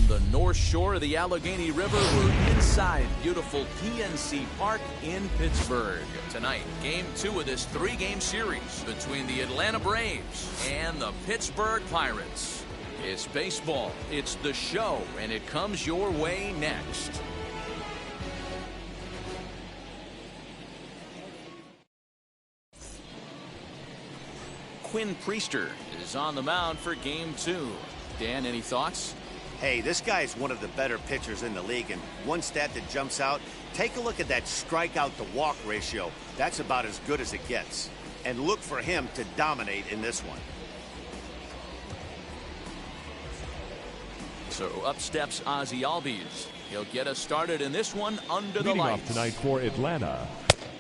the North Shore of the Allegheny River, we're inside beautiful PNC Park in Pittsburgh. Tonight, Game 2 of this 3-game series between the Atlanta Braves and the Pittsburgh Pirates. It's baseball, it's the show, and it comes your way next. Quinn Priester is on the mound for Game 2. Dan, any thoughts? Hey, this guy is one of the better pitchers in the league, and one stat that jumps out, take a look at that strikeout to walk ratio. That's about as good as it gets. And look for him to dominate in this one. So up steps Ozzie Albies. He'll get us started in this one under the Leading lights. off tonight for Atlanta,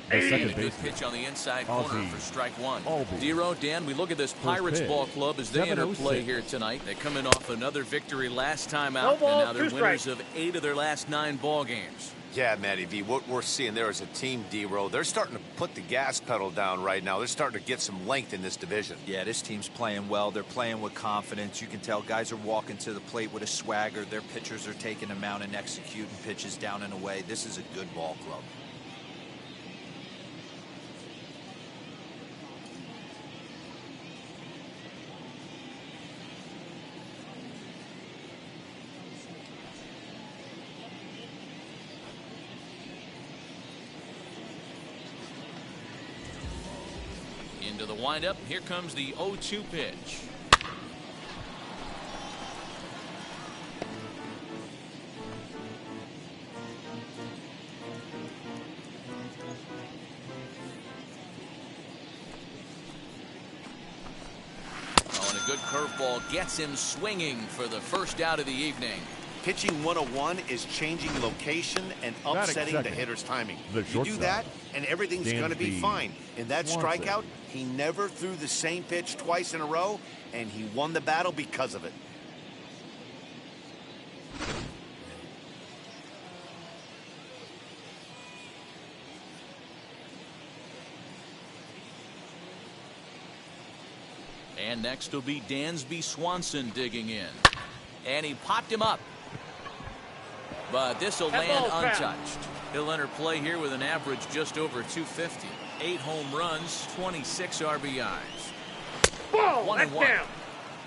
the second A good baseman, pitch on the inside corner for strike one. Albies. Dero, Dan, we look at this Pirates pitch, ball club as they enter play 7-0-6. here tonight. They're coming off another victory last time out, and ball, now they're 2 winners strikes. of 8 of their last 9 ball games. Yeah, Matty V, what we're seeing there is a team, D-Row. They're starting to put the gas pedal down right now. They're starting to get some length in this division. Yeah, this team's playing well. They're playing with confidence. You can tell guys are walking to the plate with a swagger. Their pitchers are taking them out and executing pitches down and away. This is a good ball club. Into the windup. Here comes the 0-2 pitch. Oh, and a good curveball gets him swinging for the first out of the evening. Pitching 101 is changing location and upsetting the hitter's timing. The You do shortstop, that, and everything's going to be Dansby fine. In that Swanson. strikeout, he never threw the same pitch twice in a row, and he won the battle because of it. And next will be Dansby Swanson digging in. And he popped him up. But this will That land ball's foul. untouched. He'll enter play here with an average just over 250. 8 home runs, 26 RBIs. Ball, 1 that's and 1. down.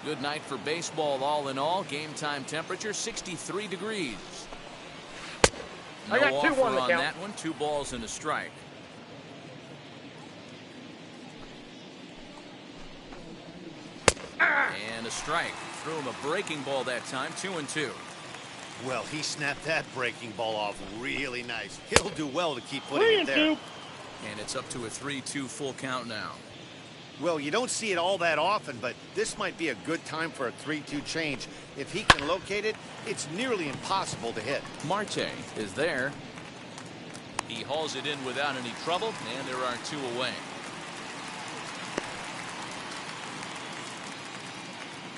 Good night for baseball all in all. Game time temperature 63 degrees. No I got 2-1 offer the on count. that one. 2 balls and a strike. And a strike. Threw him a breaking ball that time. 2-2. Well, he snapped that breaking ball off really nice. He'll do well to keep putting 3 it and there. 2. And it's up to a 3-2 full count now. Well, you don't see it all that often, but this might be a good time for a 3-2 change. If he can locate it, it's nearly impossible to hit. Marte is there. He hauls it in without any trouble, and there are 2 away.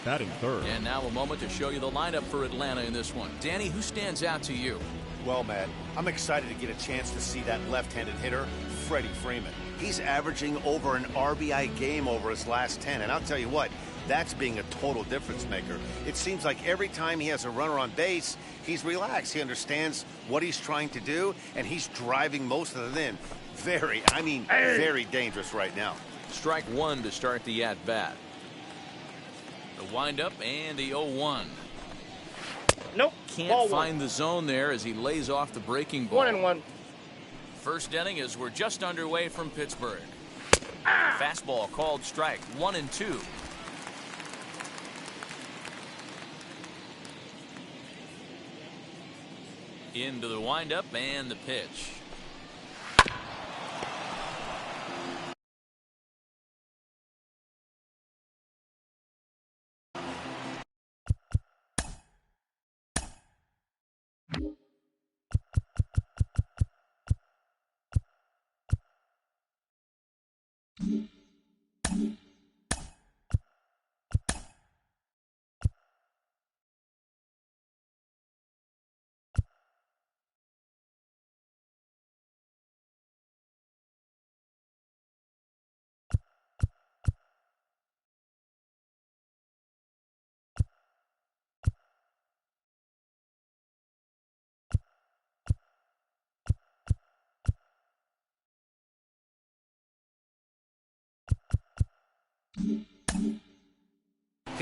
batting third. And now a moment to show you the lineup for Atlanta in this one. Danny, who stands out to you? Well, Matt, I'm excited to get a chance to see that left-handed hitter, Freddie Freeman. He's averaging over an RBI game over his last 10, and I'll tell you what, that's being a total difference maker. It seems like every time he has a runner on base, he's relaxed. He understands what he's trying to do, and he's driving most of it in. Very dangerous right now. Strike 1 to start the at-bat. The windup and the 0-1. Nope. Can't Ball find the zone there as he lays off the breaking ball. 1 and 1. First inning as we're just underway from Pittsburgh. Fastball called strike. 1-2. Into the windup and the pitch.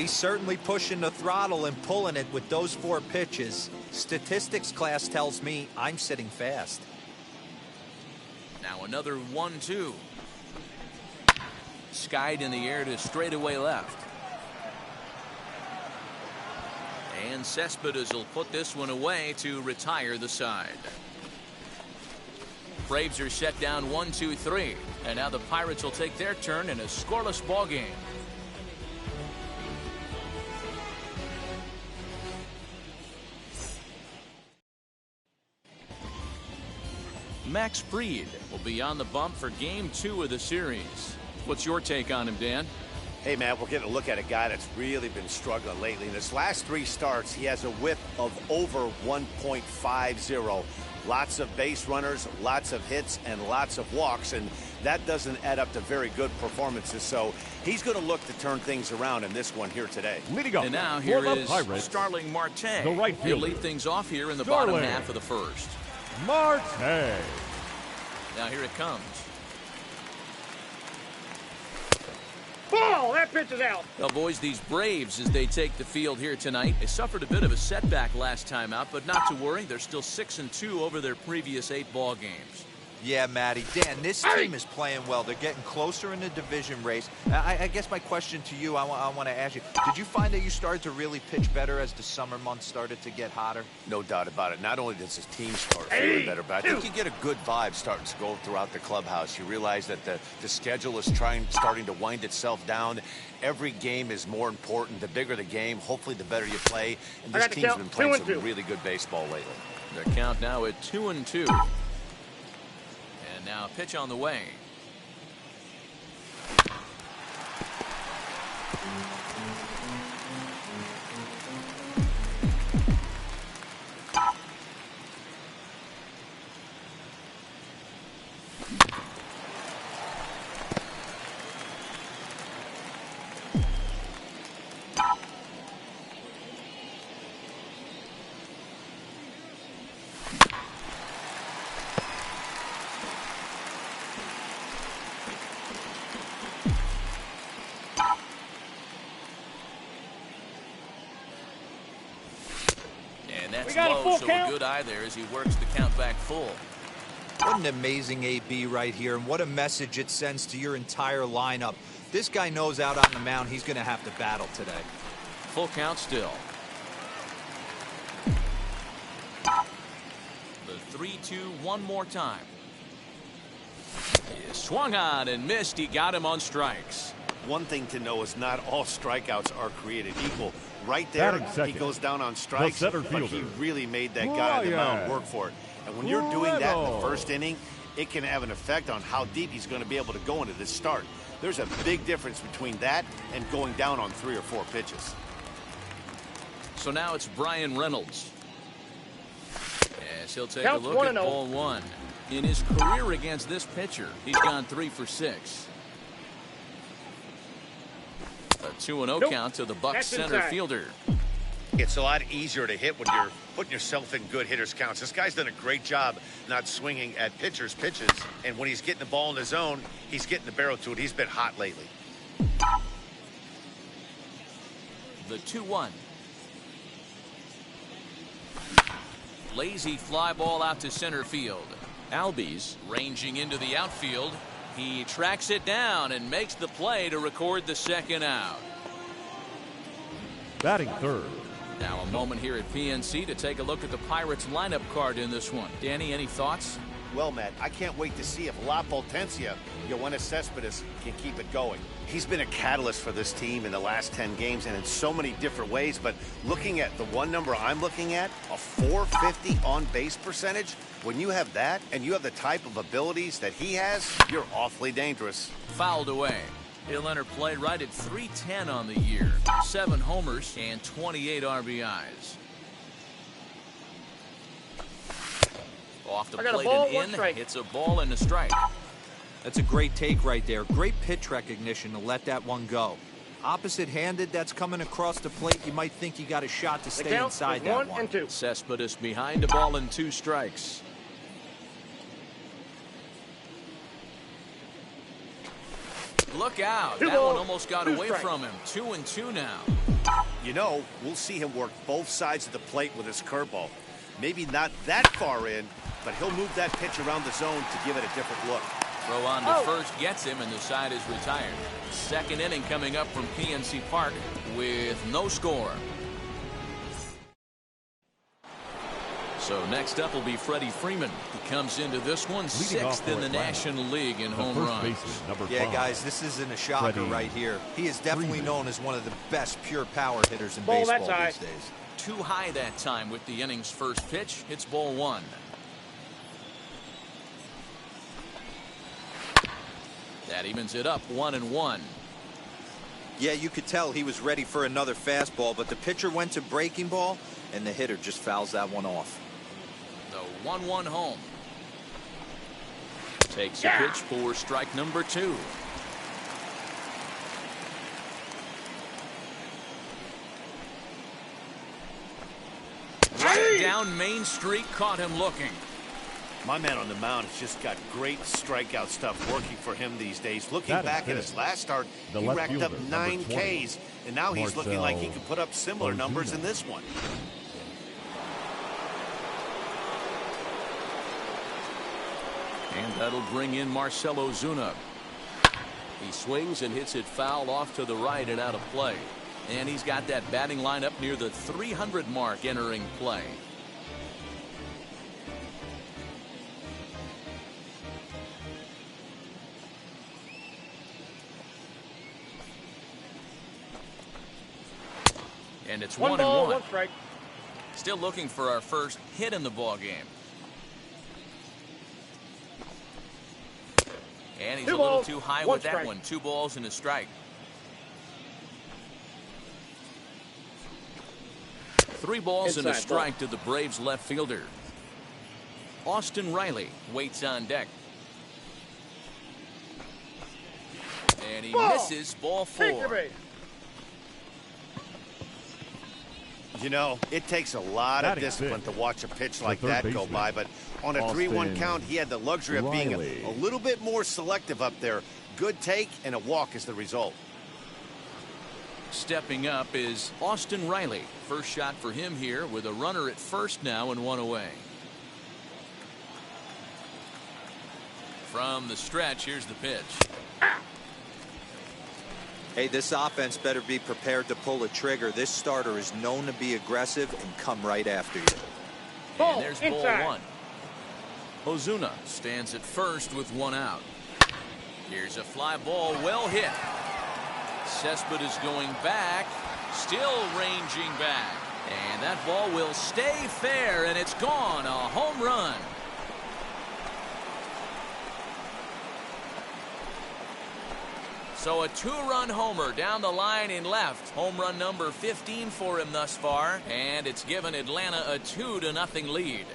He's certainly pushing the throttle and pulling it with those 4 pitches. Statistics class tells me I'm sitting fast. Now another 1-2. Skied in the air to straightaway left. And Cespedes will put this one away to retire the side. Braves are set down 1-2-3. And now the Pirates will take their turn in a scoreless ball game. Max Fried will be on the bump for game 2 of the series. What's your take on him, Dan? Hey, man, we're getting a look at a guy that's really been struggling lately. In his last 3 starts, he has a whip of over 1.50. Lots of base runners, lots of hits, and lots of walks, and that doesn't add up to very good performances. So he's going to look to turn things around in this one here today. Leading up And now here for the is Pirates, Starling Marte. the right He'll fielder. lead things off here in the Starling. bottom half of the first. Marte. Now here it comes. Ball! That pitch is out. Well, boys, these Braves, as they take the field here tonight, they suffered a bit of a setback last time out, but not to worry. They're still 6-2 over their previous 8 ball games. Yeah, Matty. Dan, this team is playing well. They're getting closer in the division race. I guess my question to you, I want to ask you, did you find that you started to really pitch better as the summer months started to get hotter? No doubt about it. Not only does his team start feeling better, but I think you get a good vibe starting to go throughout the clubhouse. You realize that the schedule is starting to wind itself down. Every game is more important. The bigger the game, hopefully the better you play. And this team's been playing some really good baseball lately. Their count now at 2-2. And now pitch on the way. That's low, so a good eye there as he works the count back full. What an amazing AB right here, and what a message it sends to your entire lineup. This guy knows out on the mound he's going to have to battle today. Full count still. The 3-2 one more time. He swung on and missed. He got him on strikes. One thing to know is not all strikeouts are created equal. Right there, he goes down on strikes, but he really made that guy on the mound work for it. And when you're doing that in the first inning, it can have an effect on how deep he's going to be able to go into this start. There's a big difference between that and going down on 3 or 4 pitches. So now it's Brian Reynolds. As he'll take a look at ball 1. In his career against this pitcher, he's gone 3 for 6. A 2-0 count to the Bucs center fielder. It's a lot easier to hit when you're putting yourself in good hitters' counts. This guy's done a great job not swinging at pitchers' pitches. And when he's getting the ball in the zone, he's getting the barrel to it. He's been hot lately. The 2-1. Lazy fly ball out to center field. Albies ranging into the outfield. He tracks it down and makes the play to record the second out. Batting third. Now a moment here at PNC to take a look at the Pirates lineup card in this one. Danny, any thoughts? Well, Matt, I can't wait to see if La Potencia, Yoenis Cespedes, can keep it going. He's been a catalyst for this team in the last 10 games and in so many different ways, but looking at the one number I'm looking at, a 450 on-base percentage, when you have that and you have the type of abilities that he has, you're awfully dangerous. Fouled away. He'll enter play right at .310 on the year. 7 homers and 28 RBIs. Off the plate and in. It's a ball and a strike. That's a great take right there. Great pitch recognition to let that one go. Opposite-handed, that's coming across the plate. You might think you got a shot to stay inside that one. 1-2. Cespedes behind the ball and 2 strikes. Look out. Two That one balls, almost got two away strikes. from him. 2-2 now. You know, we'll see him work both sides of the plate with his curveball. Maybe not that far in, but he'll move that pitch around the zone to give it a different look. Throw on to first gets him, and the side is retired. Second inning coming up from PNC Park with no score. So next up will be Freddie Freeman. He comes into this one sixth in the National League in home runs. Yeah, guys, this isn't a shocker Freddie right here. He is definitely known as one of the best pure power hitters in Ball baseball that these side. days. Too high that time with the inning's first pitch. It's ball one. That evens it up 1-1. Yeah, you could tell he was ready for another fastball, but the pitcher went to breaking ball, and the hitter just fouls that one off. The 1-1 home. Takes a pitch for strike number 2. Right down Main Street, caught him looking. My man on the mound has just got great strikeout stuff working for him these days. Looking That is back at it. his last start, The he left racked up fielder, 9 number 20, Ks, and now he's looking like he could put up similar numbers Ozuna. in this one. And that'll bring in Marcell Ozuna. He swings and hits it foul off to the right and out of play. And he's got that batting lineup near the 300 mark entering play. And it's 1-1. 1 strike. Still looking for our first hit in the ball game. And he's a little balls, too high one with that strike. one. 2 balls and a strike. 3 balls and a Inside strike to the Braves left fielder. Austin Riley waits on deck. And he misses ball 4. Take your base. You know, it takes a lot of Batting discipline fifth, to watch a pitch the like third that go baseman, by, but on a 3-1 Austin count, he had the luxury of being Riley. a little bit more selective up there. Good take and a walk is the result. Stepping up is Austin Riley. First shot for him here with a runner at first now and 1 away. From the stretch, here's the pitch. Hey, this offense better be prepared to pull a trigger. This starter is known to be aggressive and come right after you. Ball, And there's inside. ball 1. Ozuna stands at first with 1 out. Here's a fly ball, well hit. Cespedes going back, still ranging back. And that ball will stay fair, and it's gone. A home run. So a 2-run homer down the line in left. Home run number 15 for him thus far. And it's given Atlanta a 2-0 lead.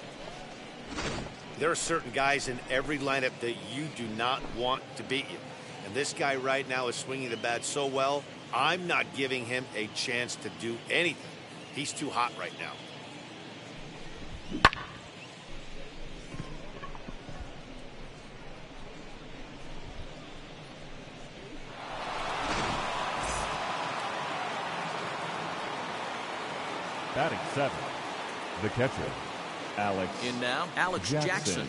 There are certain guys in every lineup that you do not want to beat you. And this guy right now is swinging the bat so well, I'm not giving him a chance to do anything. He's too hot right now. Batting 7th, the catcher, Alex. In now, Alex Jackson. Jackson.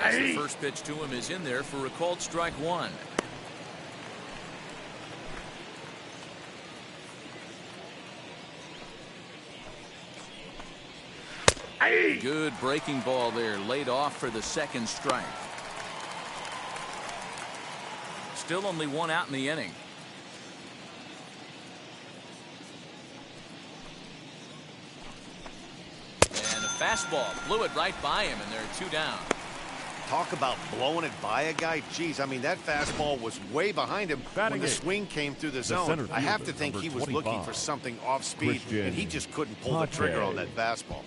As the first pitch to him is in there for a called strike 1. Good breaking ball there, laid off for the second strike. Still only 1 out in the inning. And a fastball blew it right by him, and there are 2 down. Talk about blowing it by a guy. Geez, I mean, that fastball was way behind him when Batting the eighth, swing came through the center zone. I have fielder, to think number he was looking 25, for something off speed, and he just couldn't pull the trigger on that fastball.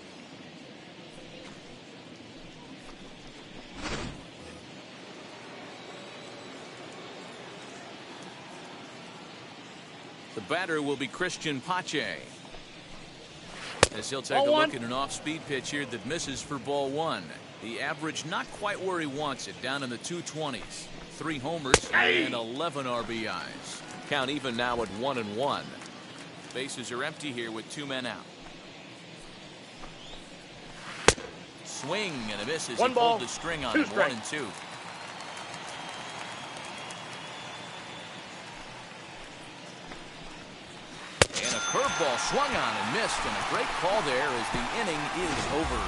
The batter will be Christian Pache. As he'll take a Ball look one. at an off-speed pitch here that misses for ball 1. The average not quite where he wants it, down in the 220s. 3 homers and 11 RBIs. Count even now at 1-1. Bases are empty here with 2 men out. Swing and a miss as he pulled the string on him. 1-2. And a curveball swung on and missed, and a great call there as the inning is over.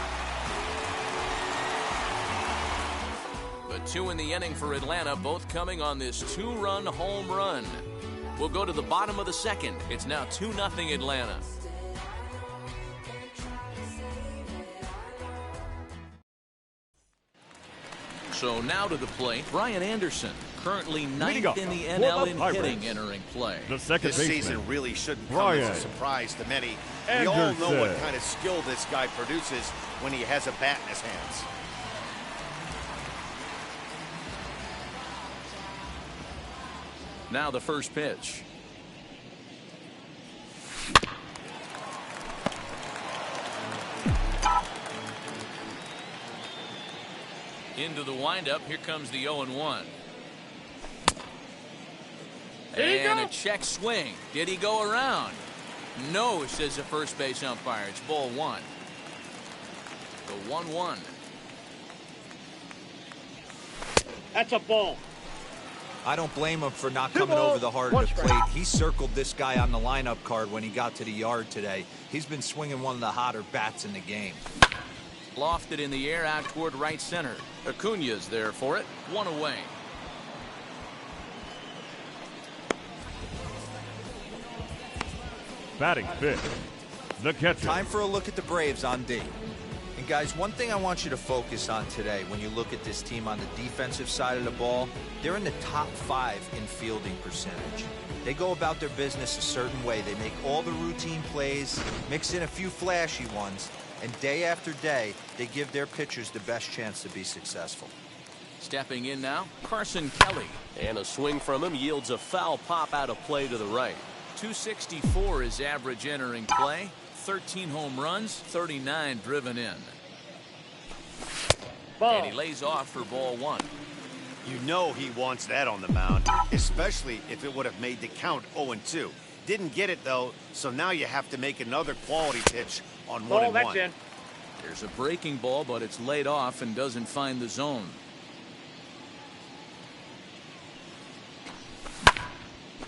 The 2 in the inning for Atlanta, both coming on this 2-run home run. We'll go to the bottom of the second. It's now 2-0 Atlanta. So now to the plate, Brian Anderson, currently 9th in the NL in hitting, entering play. The second This baseman, season really shouldn't come as a surprise to many. We all know what kind of skill this guy produces when he has a bat in his hands. Now the first pitch. Into the windup. Here comes the 0-1. And a check swing. Did he go around? No, says the first base umpire. It's ball 1. The 1-1. That's a ball. I don't blame him for not coming over the heart of the plate. He circled this guy on the lineup card when he got to the yard today. He's been swinging one of the hotter bats in the game. Lofted in the air out toward right center. Acuna's there for it. 1 away. batting fifth, the catcher. Time for a look at the Braves on D. And guys, one thing I want you to focus on today when you look at this team on the defensive side of the ball, they're in the top 5 in fielding percentage. They go about their business a certain way. They make all the routine plays, mix in a few flashy ones, and day after day, they give their pitchers the best chance to be successful. Stepping in now, Carson Kelly. And a swing from him yields a foul pop out of play to the right. 264 is average entering play. 13 home runs, 39 driven in. Ball. And he lays off for ball 1. You know he wants that on the mound, especially if it would have made the count 0-2. Didn't get it, though, so now you have to make another quality pitch on 1-1. That's in. There's a breaking ball, but it's laid off and doesn't find the zone.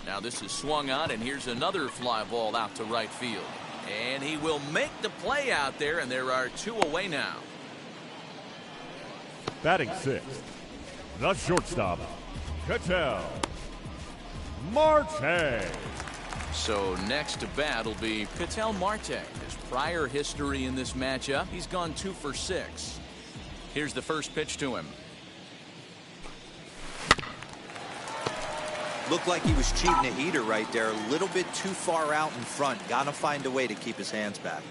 Now this is swung on, and here's another fly ball out to right field. And he will make the play out there, and there are 2 away now. Batting sixth, the shortstop, Ketel Marte. So next to bat will be Ketel Marte. His prior history in this matchup, he's gone 2 for 6. Here's the first pitch to him. Looked like he was cheating a heater right there, a little bit too far out in front. Gotta find a way to keep his hands back.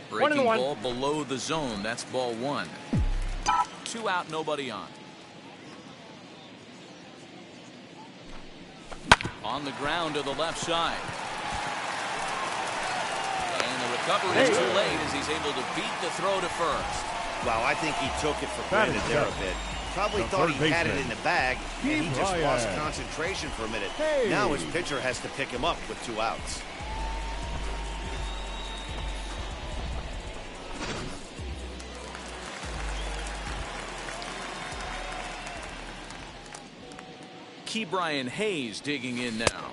Breaking ball below the zone. That's ball 1. 2 out, nobody on. On the ground to the left side. And the recovery is too late as he's able to beat the throw to first. Wow, I think he took it for granted there a bit. Probably thought he had it in the bag, and he just lost concentration for a minute. Now his pitcher has to pick him up with 2 outs. Brian Hayes digging in now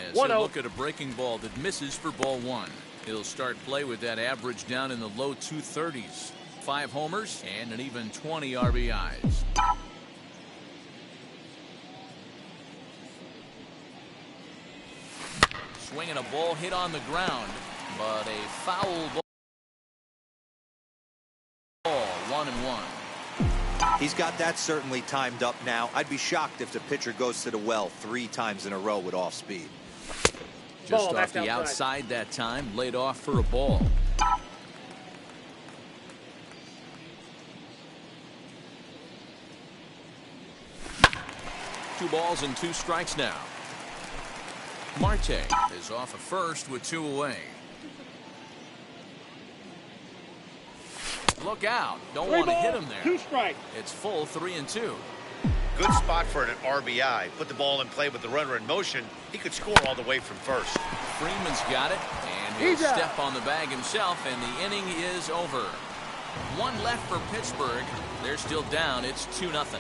as he'll look at a breaking ball that misses for ball 1. He'll start play with that average down in the low 230s. 5 homers and an even 20 RBIs. Swinging a ball hit on the ground, but a foul ball. 1-1. He's got that certainly timed up now. I'd be shocked if the pitcher goes to the well 3 times in a row with off speed. Just off the outside that time, laid off for a ball. Two balls and 2 strikes now. Marte is off at first with 2 away. Look out. Don't want to hit him there. 2 strikes. It's full 3-2. Good spot for an RBI. Put the ball in play with the runner in motion. He could score all the way from first. Freeman's got it, and he'll step on the bag himself, and the inning is over. One left for Pittsburgh. They're still down. It's 2-0.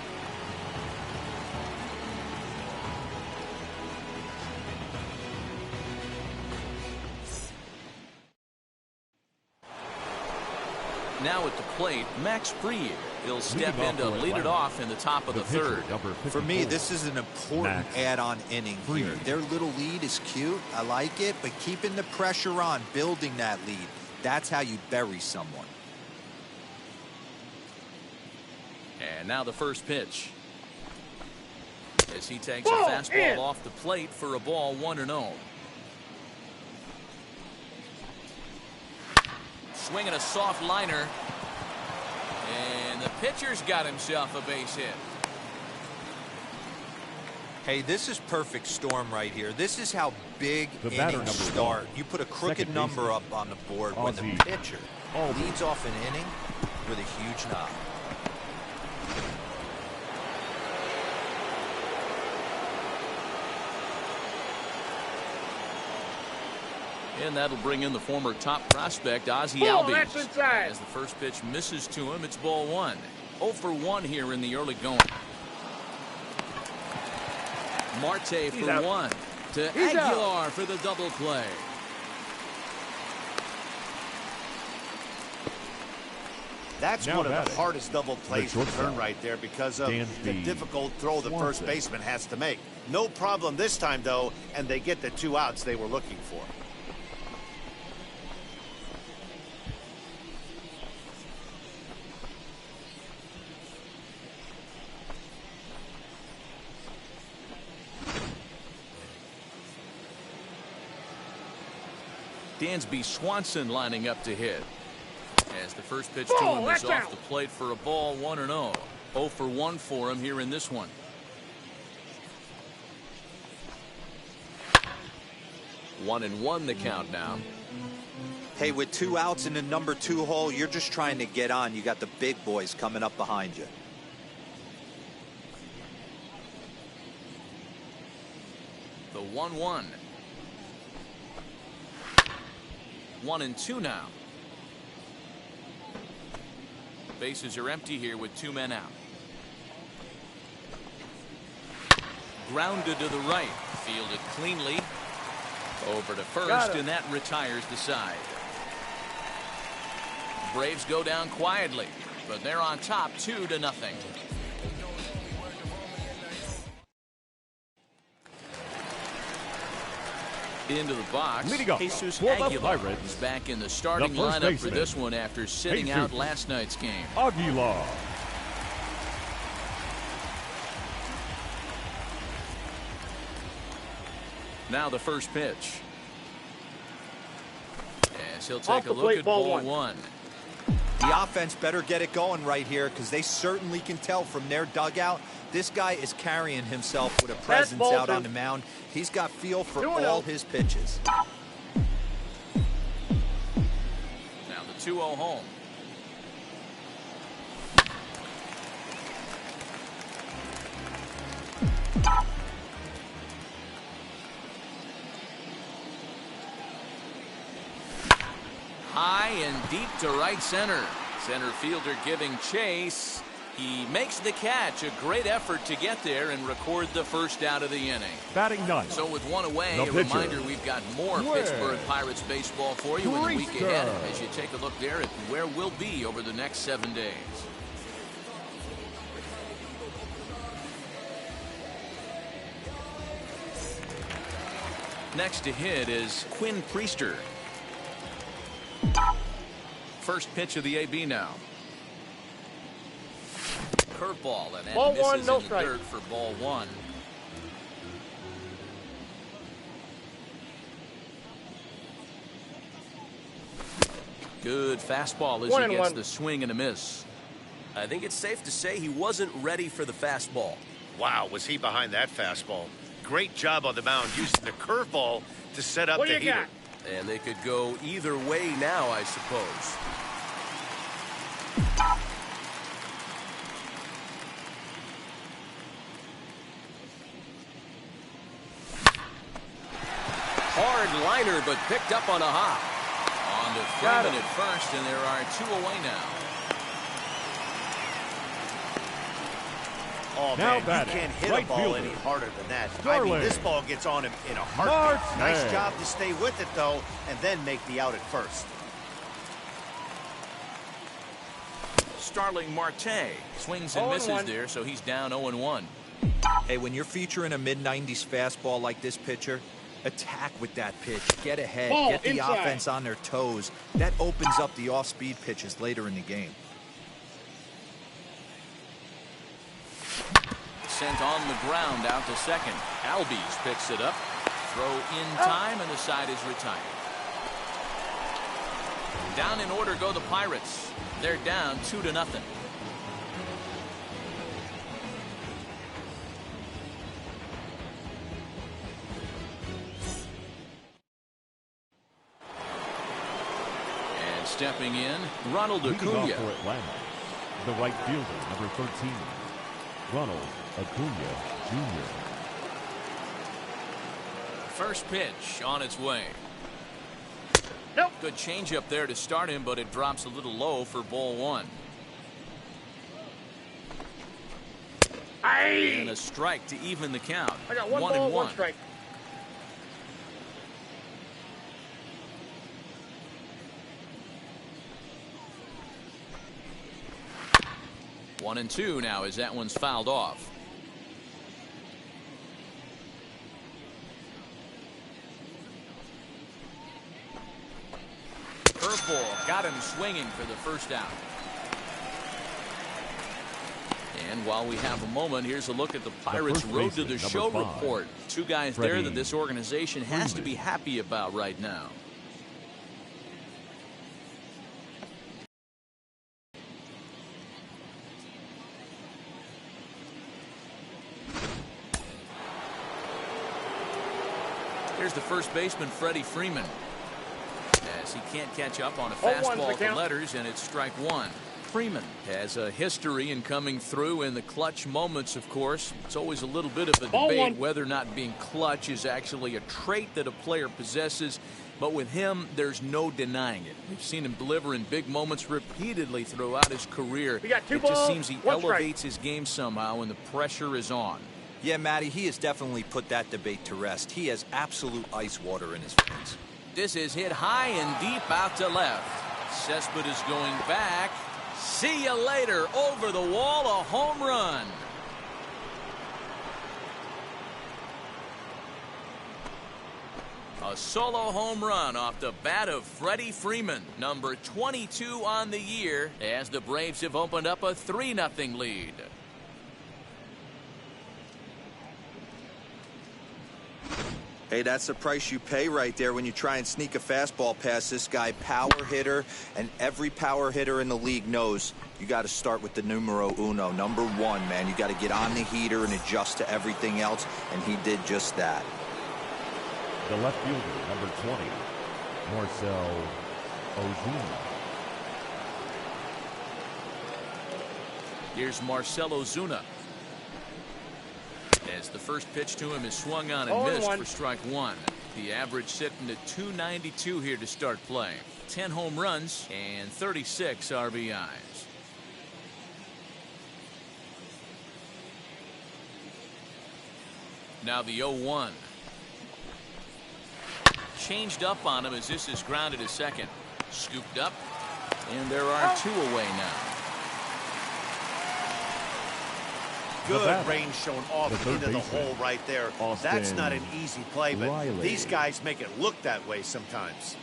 Now at the plate, Max Fried. He'll step in to lead it off in the top of the third. For me, this is an important add-on inning here. Their little lead is cute. I like it, but keeping the pressure on, building that lead, that's how you bury someone. And now the first pitch. As he takes a fastball off the plate for a ball, 1-0. Swinging a soft liner. And the pitcher's got himself a base hit. Hey, this is perfect storm right here. This is how big innings start. You put a crooked number up on the board when the pitcher leads off an inning with a huge knock. And that'll bring in the former top prospect, Ozzie Albies. As the first pitch misses to him, it's ball 1. 0 for 1 here in the early going. Marte for 1. To Aguilar for the double play. That's one of the hardest double plays to turn right there because of the difficult throw the first baseman has to make. No problem this time, though, and they get the 2 outs they were looking for. Dansby Swanson lining up to hit. As the first pitch to him is off the plate for a ball, 1-0. 0 for 1 for him here in this one. One and one the count now. Hey, with 2 outs in the number 2 hole, you're just trying to get on. You got the big boys coming up behind you. The 1-1. 1-2 now. Bases are empty here with 2 men out. Grounded to the right. Fielded cleanly. Over to first, and that retires the side. Braves go down quietly, but they're on top 2-0. Into the box, Jesus Aguilar is back in the starting lineup for this one after sitting out last night's game. Aguilar. Now the first pitch. As he'll take a look at ball 1. The offense better get it going right here because they certainly can tell from their dugout this guy is carrying himself with a presence out on the mound. He's got feel for all his pitches. Now the 2-0 home. High and deep to right center. Center fielder giving chase. He makes the catch. A great effort to get there and record the first out of the inning. Batting 9. So with 1 away, a reminder we've got more Pittsburgh Pirates baseball for you in the week ahead as you take a look there at where we'll be over the next 7 days. Next to hit is Quinn Priester. First pitch of the AB now. Curveball, and that misses in the dirt for ball 1. Good fastball as he gets the swing and a miss. I think it's safe to say he wasn't ready for the fastball. Wow, was he behind that fastball. Great job on the mound using the curveball to set up the heater. And they could go either way now, I suppose. slider, but picked up on a hop. On to Freeman at first, and there are 2 away now. Oh, Now man, you batting, can't hit right a ball fielder. any harder than that. I Starling. mean, this ball gets on him in a heartbeat. Marte. Nice job to stay with it, though, and then make the out at first. Starling Marte swings and misses there, so he's down 0-1. Hey, when you're featuring a mid-90s fastball like this pitcher, attack with that pitch. Get ahead. Ball Get the inside. offense on their toes. That opens up the off-speed pitches later in the game. Sent on the ground out to second. Albies picks it up. Throw in time, and the side is retired. Down in order go the Pirates. They're down 2-0. And stepping in, Ronald Leading off Acuna. for Atlanta, the right fielder, number 13, Ronald Acuna Jr. First pitch on its way. Nope. Good changeup there to start him, but it drops a little low for ball 1. And a strike to even the count. I got 1 ball, 1 strike. One and two now as that one's fouled off. Curveball got him swinging for the first out. And while we have a moment, here's a look at the Pirates' first road to the baseman, show number 5, report. 2 guys Freddie there that this organization has to be Freeman. happy about right now. Here's the first baseman, Freddie Freeman. As he can't catch up on a 0-1's fastball the at the count. letters, and it's strike 1. Freeman has a history in coming through in the clutch moments, of course. It's always a little bit of a Ball debate 1. whether or not being clutch is actually a trait that a player possesses. But with him, there's no denying it. We've seen him deliver in big moments repeatedly throughout his career. We got 2 It just balls, seems he 1 strike. elevates his game somehow when the pressure is on. Yeah, Matty, he has definitely put that debate to rest. He has absolute ice water in his veins. This is hit high and deep out to left. Cespedes going back. See you later. Over the wall, a home run. A solo home run off the bat of Freddie Freeman, number 22 on the year, as the Braves have opened up a 3-0 lead. Hey, that's the price you pay right there when you try and sneak a fastball past this guy. Power hitter, and every power hitter in the league knows you got to start with the numero uno, number 1, man. You got to get on the heater and adjust to everything else, and he did just that. The left fielder, number 20, Marcell Ozuna. Here's Marcell Ozuna. As the first pitch to him is swung on and 0-1. missed for strike 1. The average sitting at 292 here to start play. 10 home runs and 36 RBIs. Now the 0-1. Changed up on him as this is grounded to second. Scooped up, and there are 2 away now. Good range shown off the third into the baseman, hole right there. Austin That's not an easy play, but Riley. these guys make it look that way sometimes.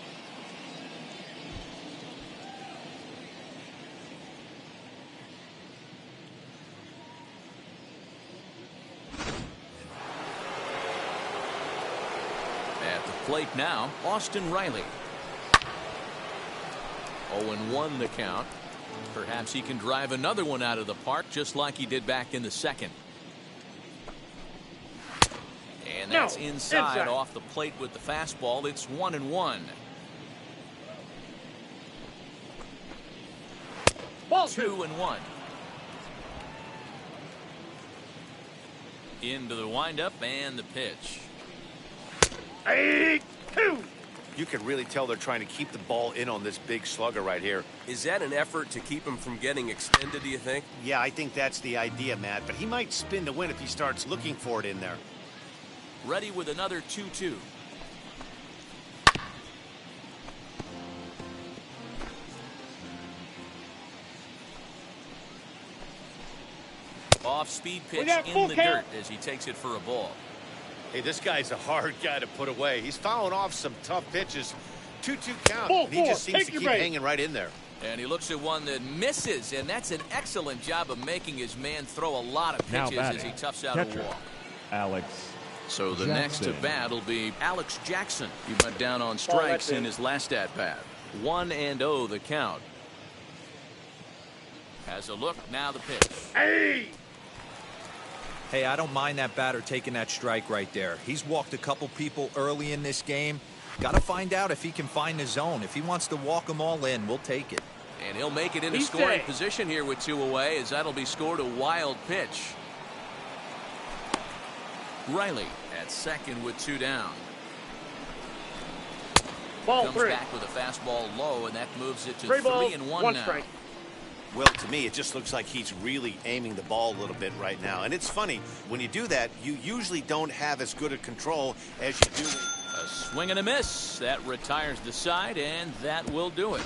At the plate now, Austin Riley. 0-1 the count. Perhaps he can drive another one out of the park just like he did back in the second. And that's inside off the plate with the fastball. It's 1-1. Ball 2-1. Into the windup and the pitch. 8-2. You can really tell they're trying to keep the ball in on this big slugger right here. Is that an effort to keep him from getting extended, do you think? Yeah, I think that's the idea, Matt. But he might spin to win if he starts looking for it in there. Ready with another 2-2. Off-speed pitch in the dirt as he takes it for a ball. Hey, this guy's a hard guy to put away. He's fouling off some tough pitches. 2-2 count. Ball And he just four. seems Take to your keep base. hanging right in there. And he looks at one that misses, and that's an excellent job of making his man throw a lot of Now pitches as batting, he toughs out catcher, a walk. Alex So the next to Jackson. bat will be Alex Jackson. He went down on that's strikes it. in his last at-bat. 1-0 the count. Has a look, now the pitch. Hey! Hey, I don't mind that batter taking that strike right there. He's walked a couple people early in this game. Got to find out if he can find the zone. If he wants to walk them all in, we'll take it. And he'll make it into He's scoring safe. position here with 2 away, as that'll be scored a wild pitch. Riley at second with 2 down. Ball Comes 3. back with a fastball low, and that moves it to 3 balls, 3-1 1 now. strike. Well, to me, it just looks like he's really aiming the ball a little bit right now. And it's funny, when you do that, you usually don't have as good a control as you do. A swing and a miss. That retires the side, and that will do it.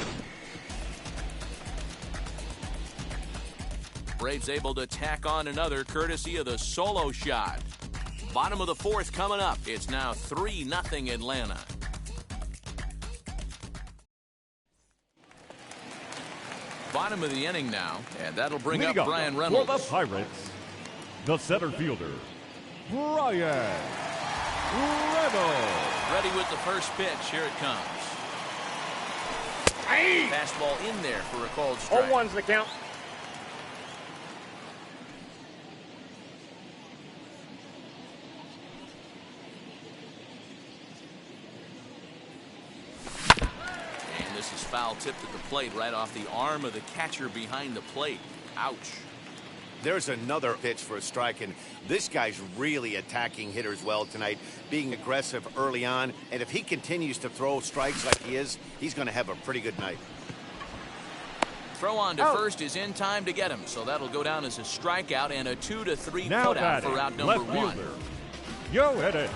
Braves able to tack on another courtesy of the solo shot. Bottom of the 4th coming up. It's now 3-0 Atlanta. Bottom of the inning now, and that'll bring up Leading Brian for Reynolds. the Pirates, the center fielder, Brian Reynolds. Ready with the first pitch. Here it comes. Hey! Fastball in there for a called strike. 0-1's the count. And this is foul tipped at the plate right off the arm of the catcher behind the plate. Ouch. There's another pitch for a strike, and this guy's really attacking hitters well tonight, being aggressive early on. And if he continues to throw strikes like he is, he's going to have a pretty good night. Throw on to first is in time to get him, so that'll go down as a strikeout and a 2-3 Now putout batting, for out number left 1. fielder, Yoenis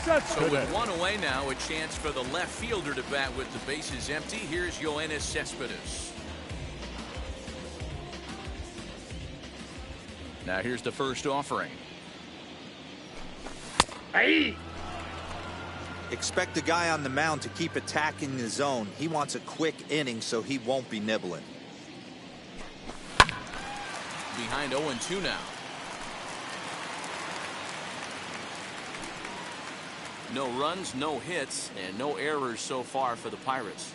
So with Cespedes. 1 away now, a chance for the left fielder to bat with the bases empty. Here's Yoenis Cespedes. Now here's the first offering. Hey! Expect the guy on the mound to keep attacking the zone. He wants a quick inning, so he won't be nibbling. Behind 0-2 now. No runs, no hits, and no errors so far for the Pirates.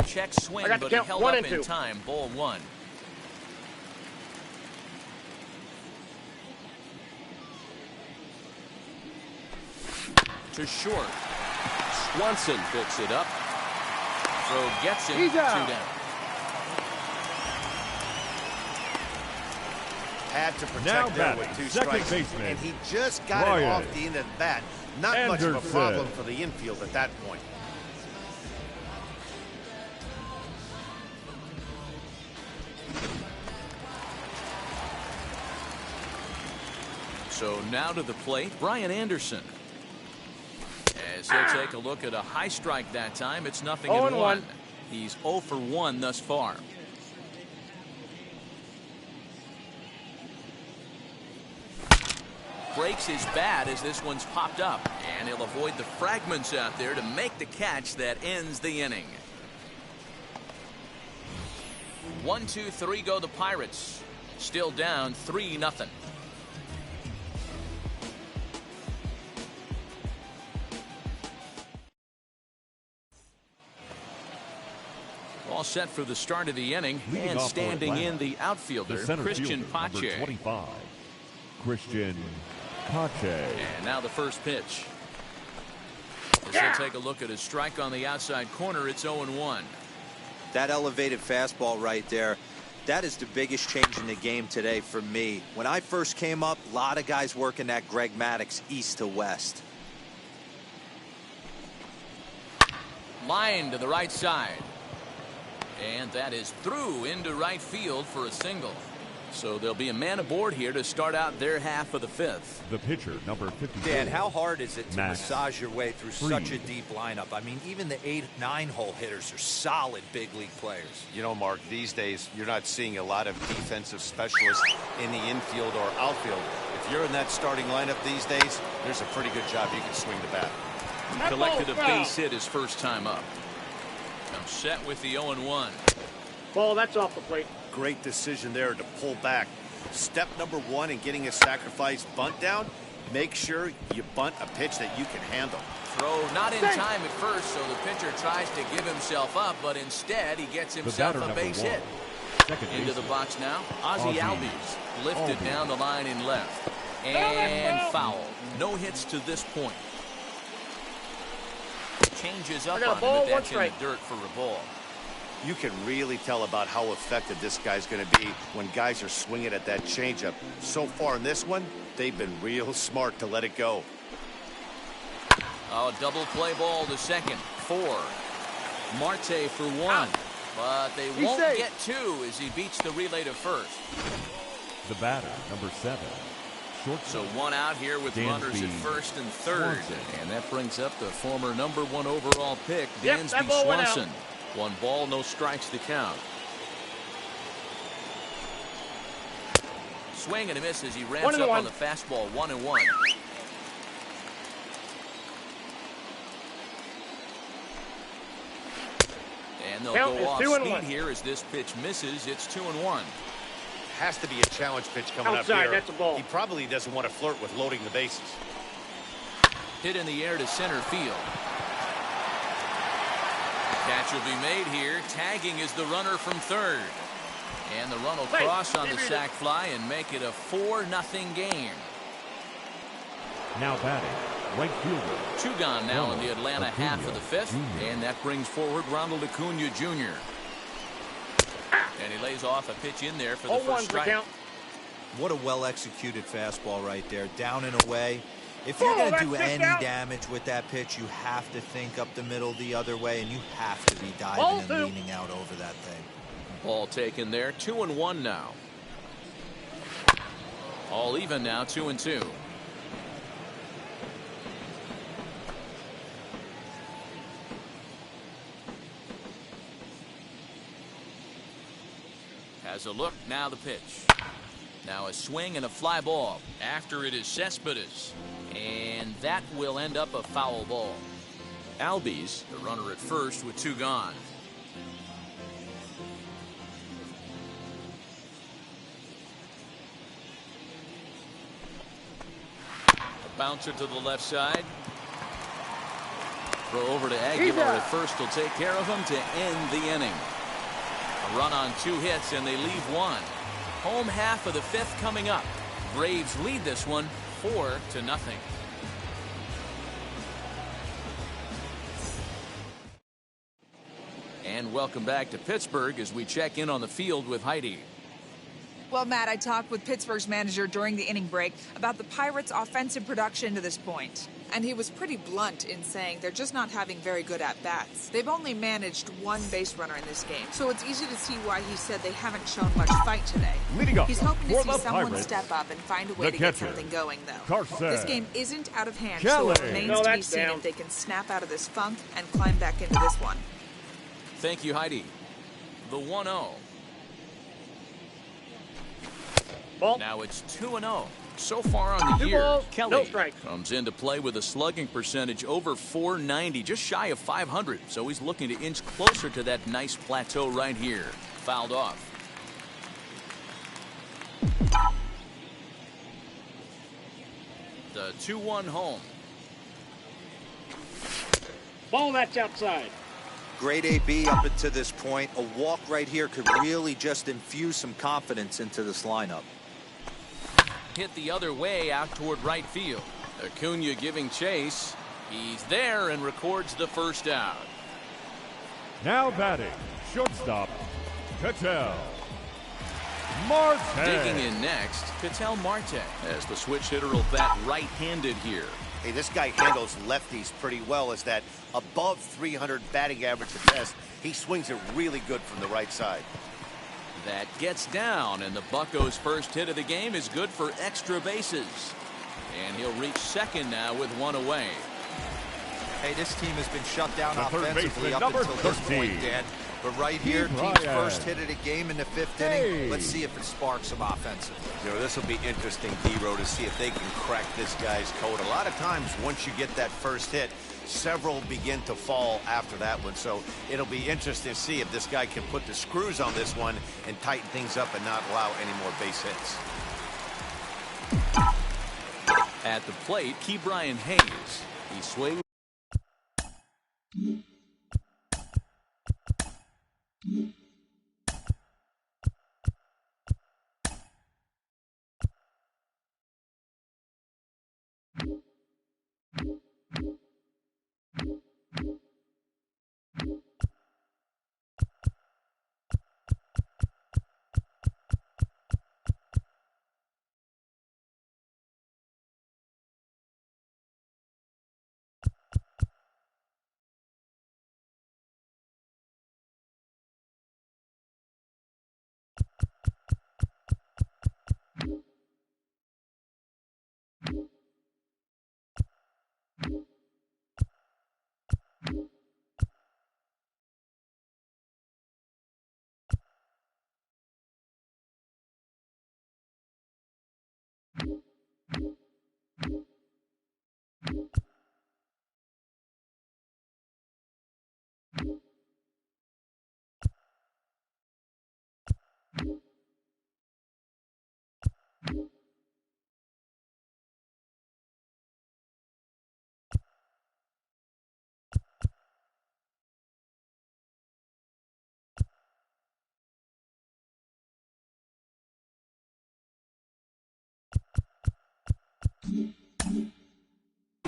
Check swing, I got the but he count, held 1 up and in 2. time. Ball 1. To short. Swanson picks it up. Throw gets him. He's 2 out. down. Had to Now protect there batting, with 2 second strikes, baseman, and he just got Brian it off the end of the bat. Not much of a Anderson. problem for the infield at that point. So now to the plate, Brian Anderson. As he'll take a look at a high strike that time, it's 0-1. 0-1. He's 0 for 1 thus far. Breaks his bat as this one's popped up, and he'll avoid the fragments out there to make the catch that ends the inning. 1, 2, 3 go the Pirates. Still down 3-0. All set for the start of the inning, Leading and off for standing Atlanta, in the outfielder, the center Christian fielder, number Pache. 25, Christian Pache. And now the first pitch. As he'll take a look at his strike on the outside corner, it's 0-1. That elevated fastball right there, That is the biggest change in the game today for me. When I first came up, a lot of guys working that Greg Maddux east to west. Line to the right side. And that is through into right field for a single. So there'll be a man aboard here to start out their half of the fifth. The pitcher, number 54. Dan, how hard is it to Max massage your way through such a deep lineup? I mean, even the 8, 9-hole hitters are solid big league players. You know, Mark, these days you're not seeing a lot of defensive specialists in the infield or outfield. If you're in that starting lineup these days, there's a pretty good job you can swing the bat. He collected a base hit his first time up. I'm set with the 0-1. Ball, that's off the plate. Great decision there to pull back. Step number 1 in getting a sacrifice bunt down, make sure you bunt a pitch that you can handle. Throw not in time at first, so the pitcher tries to give himself up, but instead he gets himself a base hit. Into the box now, Ozzie Albies lifted down the line in left. And foul. No hits to this point. Changes up on him, but that's in the dirt for a ball. You can really tell about how effective this guy's going to be when guys are swinging at that changeup. So far in this one, they've been real smart to let it go. Oh, double play ball to second. 4. Marte for 1. But they won't get 2 as he beats the relay to first. The batter, number 7. So 1 out here with runners at first and third. And that brings up the former number 1 overall pick, Dansby Swanson. 1 ball, no strikes to count. Swing and a miss as he ramps up on the fastball. 1-1. And they'll go off speed here as this pitch misses. It's 2-1. Has to be a challenge pitch coming up here. That's a ball. He probably doesn't want to flirt with loading the bases. Hit in the air to center field. Catch will be made here. Tagging is the runner from third. And the run will cross on the sac fly and make it a 4-0 game. Now batting, right fielder. 2 gone now in the Atlanta half of the fifth. And that brings forward Ronald Acuna Jr. And he lays off a pitch in there for the first strike. What a well-executed fastball right there. Down and away. If you're going to do any damage with that pitch, you have to think up the middle the other way, and you have to be diving and leaning out over that thing. Ball taken there. 2-1 now. All even now, 2-2. Has a look, now the pitch. Now a swing and a fly ball. After it is Cespedes. And that will end up a foul ball. Albies, the runner at first with 2 gone. A bouncer to the left side. Throw over to Aguilar at first will take care of him to end the inning. A run on 2 hits and they leave 1. Home half of the fifth coming up. Braves lead this one 4-0. And welcome back to Pittsburgh as we check in on the field with Heidi. Well, Matt, I talked with Pittsburgh's manager during the inning break about the Pirates' offensive production to this point. And he was pretty blunt in saying they're just not having very good at-bats. They've only managed 1 base runner in this game, so it's easy to see why he said they haven't shown much fight today. He's hoping to see someone step up and find a way to get something going, though. This game isn't out of hand, so it remains to be seen if they can snap out of this funk and climb back into this one. Thank you, Heidi. The 1-0. Now it's 2-0. So far on the year, Kelly comes into play with a slugging percentage over .490, just shy of .500. So he's looking to inch closer to that nice plateau right here. Fouled off. The 2-1 home. Ball, that's outside. Great AB up until this point. A walk right here could really just infuse some confidence into this lineup. Hit the other way out toward right field. Acuna giving chase. He's there and records the first out. Now batting, shortstop, Cattell. Marte. Digging in next, Ketel Marte, as the switch hitter will bat right-handed here. Hey, this guy handles lefties pretty well as that above 300 batting average at best. He swings it really good from the right side. That gets down, and the Buccos' first hit of the game is good for extra bases. And he'll reach second now with one away. Hey, this team has been shut down The third offensively baseman, up until number this 13. point, Dan. But right here, team's Ryan. first hit of the game in the 5th inning. Let's see if it sparks some offensively. You know, this will be interesting, D-Row, to see if they can crack this guy's code. A lot of times, once you get that first hit, several begin to fall after that one. So it'll be interesting to see if this guy can put the screws on this one and tighten things up and not allow any more base hits. At the plate, Ke'Bryan Hayes. He swings.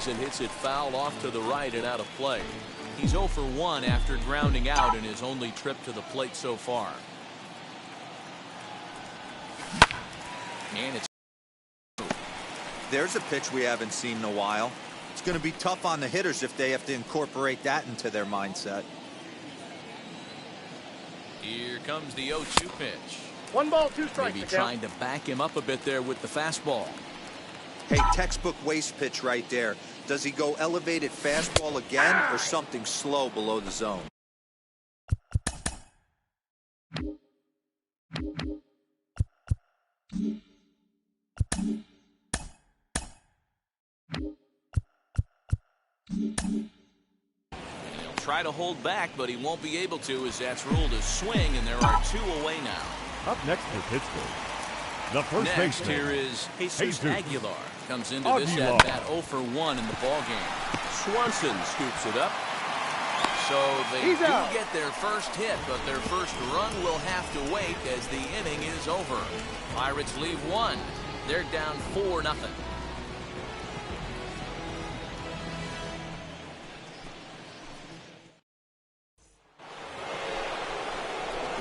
And hits it foul off to the right and out of play. He's 0 for 1 after grounding out in his only trip to the plate so far. And it's There's a pitch we haven't seen in a while. It's going to be tough on the hitters if they have to incorporate that into their mindset. Here comes the 0-2 pitch. 1 ball, 2 strikes. Maybe trying to back him up a bit there with the fastball. Hey, textbook waste pitch right there. Does he go elevated fastball again or something slow below the zone? He'll try to hold back, but he won't be able to, as that's ruled a swing, and there are 2 away now. Up next for Pittsburgh, the first Next baseman. here is Jesus Aguilar. Comes into this Aguilar. at-bat 0 for 1 in the ballgame. Swanson scoops it up. So they He's do out. get their first hit, but their first run will have to wait as the inning is over. Pirates leave 1. They're down 4-0.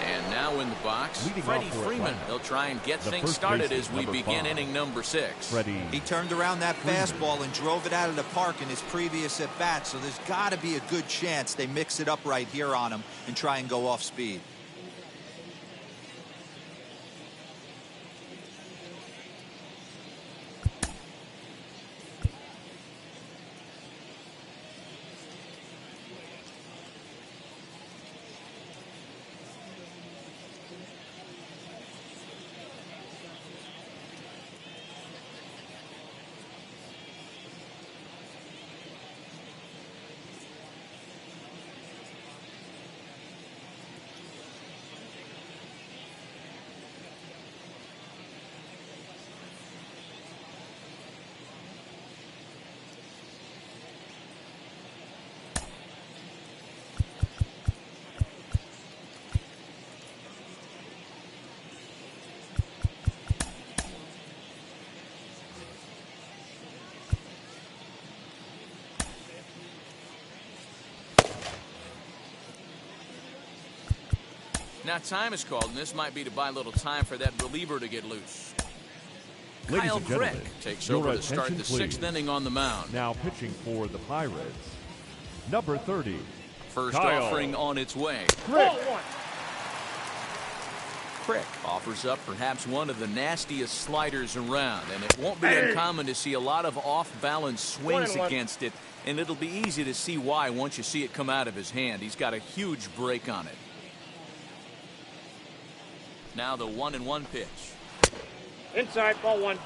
And now in the box, Leading Freddie off for Freeman. Atlanta, He'll try and get the things first started baseman, as we number begin 5. inning number 6. Freddie. He turned around that fastball and drove it out of the park in his previous at-bat, so there's got to be a good chance they mix it up right here on him and try and go off speed. Now time is called, and this might be to buy a little time for that reliever to get loose. Ladies Kyle and gentlemen, Crick takes your over to start attention, the please. 6th inning on the mound. Now pitching for the Pirates, number 30. First Kyle offering on its way. Crick. Ball one. Crick offers up perhaps one of the nastiest sliders around, and it won't be uncommon to see a lot of off-balance swings 1-1. against it, and it'll be easy to see why once you see it come out of his hand. He's got a huge break on it. Now the 1-1 pitch. Inside, ball one.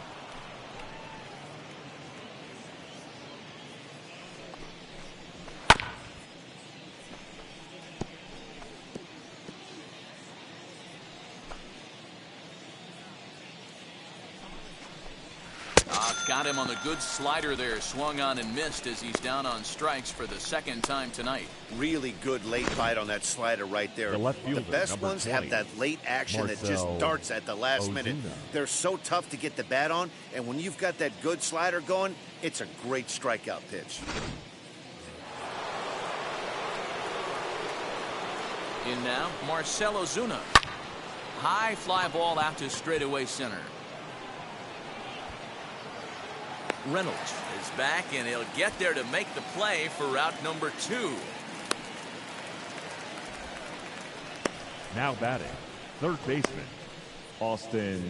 Got him on the good slider there. Swung on and missed as he's down on strikes for the 2nd time tonight. Really good late bite on that slider right there. The left fielder, best number ones 20, have that late action that just Marcell darts at the last minute. Ozuna. They're so tough to get the bat on, and when you've got that good slider going, it's a great strikeout pitch. In now, Marcell Ozuna. High fly ball out to straightaway center. Reynolds is back, and he'll get there to make the play for route number 2. Now batting, third baseman, Austin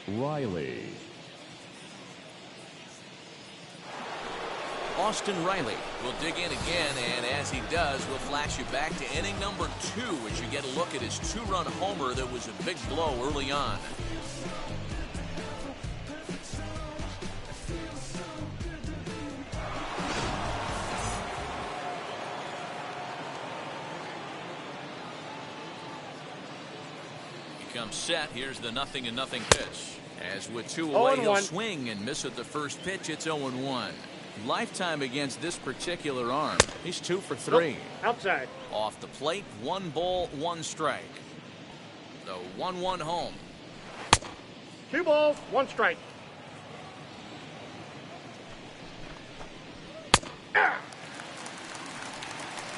Riley. Austin Riley will dig in again, and as he does, we'll flash you back to inning number 2 as you get a look at his 2-run homer that was a big blow early on. Comes set. Here's the 0-0 pitch. As with 2 away, he'll 0-1. swing and miss at the first pitch. It's 0-1. Lifetime against this particular arm. He's 2 for 3. Nope. Outside. Off the plate, 1 ball, 1 strike. The 1-1 home. 2 balls, 1 strike.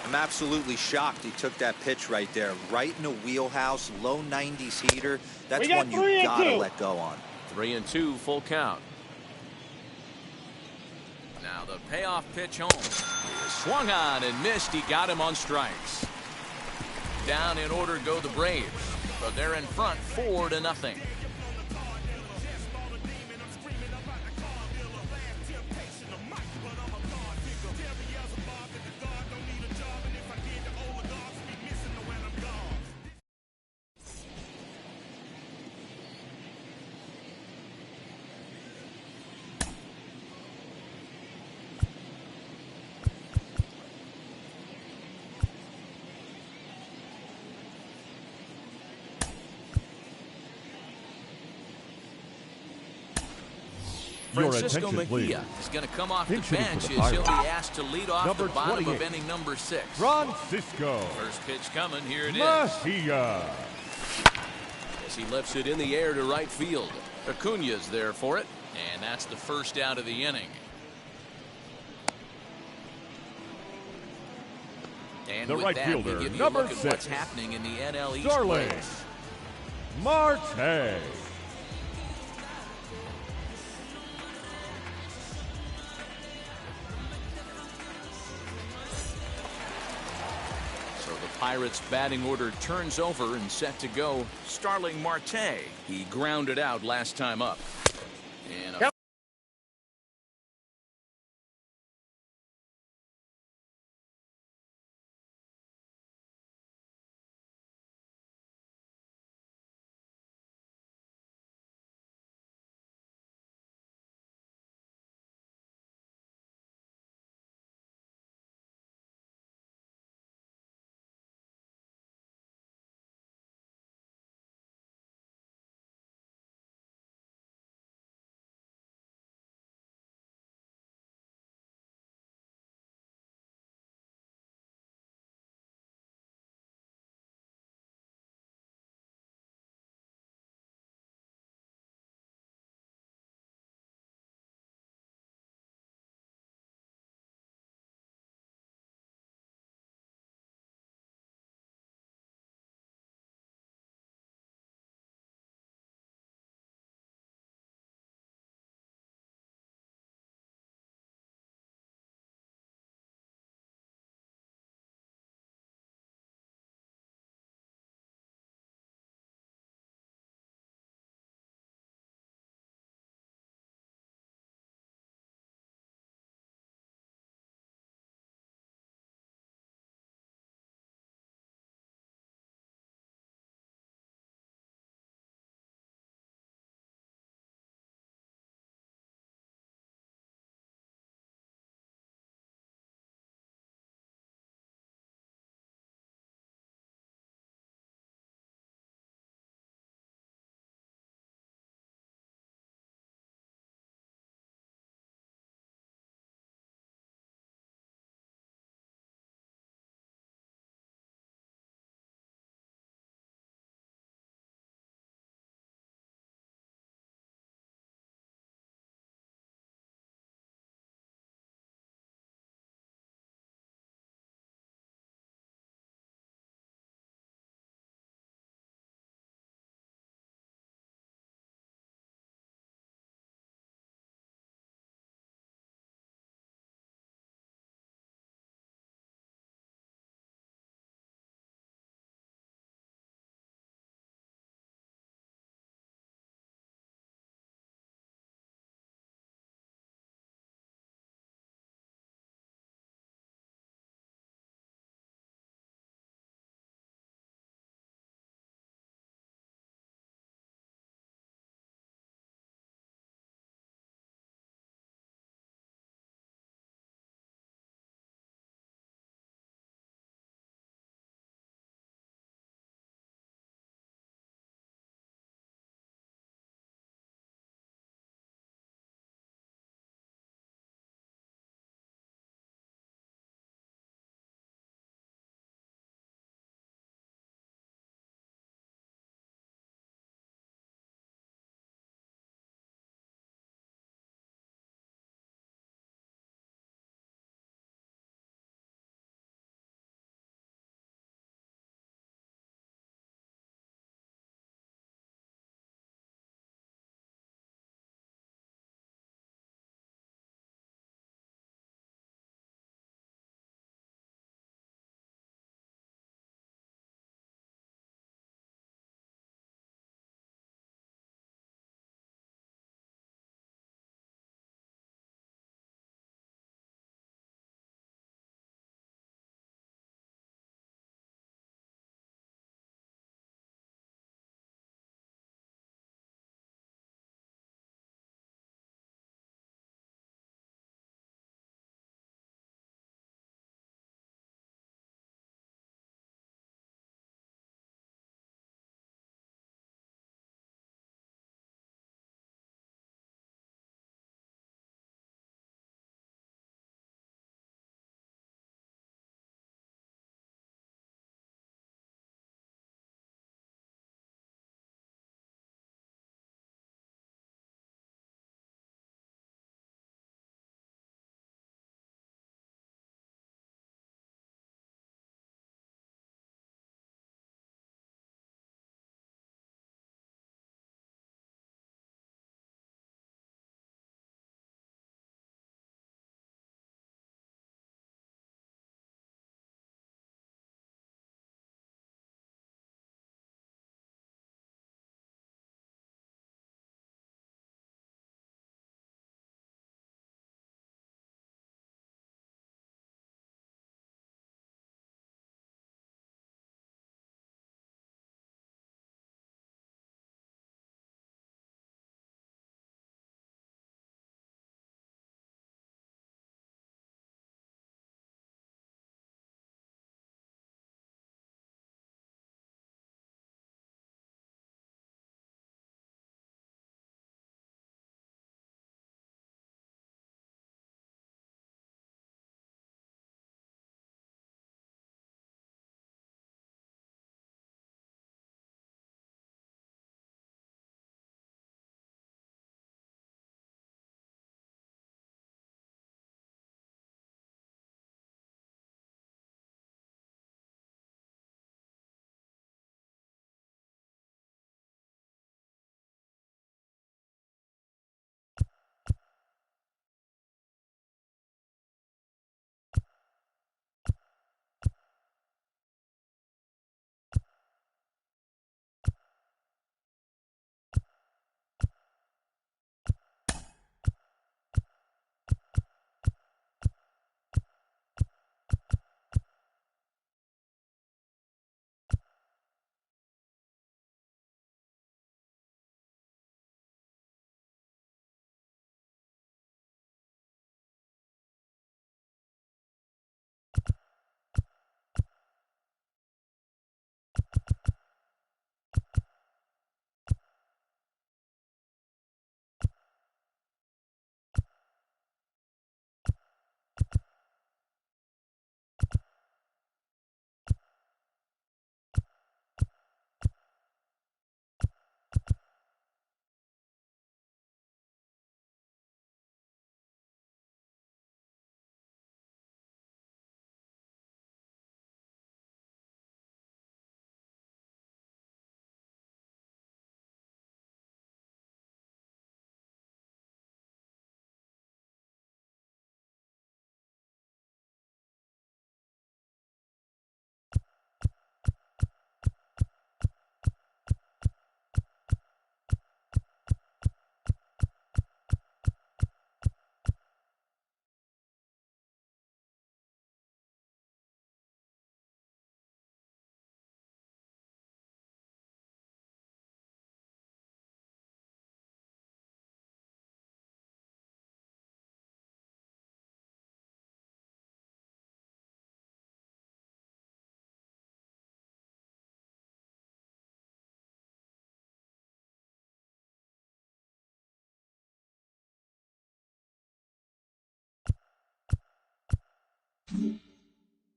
I'm absolutely shocked he took that pitch right there. Right in the wheelhouse, low 90s heater. That's We got one 3 you and gotta 2. let go on. 3-2, full count. Now the payoff pitch home. Swung on and missed. He got him on strikes. Down in order go the Braves, but they're in front 4-0. Your Francisco attention, please. Mejia is going to come off the Pinch hitting bench for the as he'll be Pirates, asked to lead off number the bottom 28, of inning number 6. Francisco First pitch coming. Here it is. Mejia. As he lifts it in the air to right field. Acuna's there for it, and that's the first out of the inning. And The with right that, fielder, we give you a number look at what's 6, happening in the NL East. Starling plays. Marte. So the Pirates batting order turns over and set to go. Starling Marte. He grounded out last time up. And a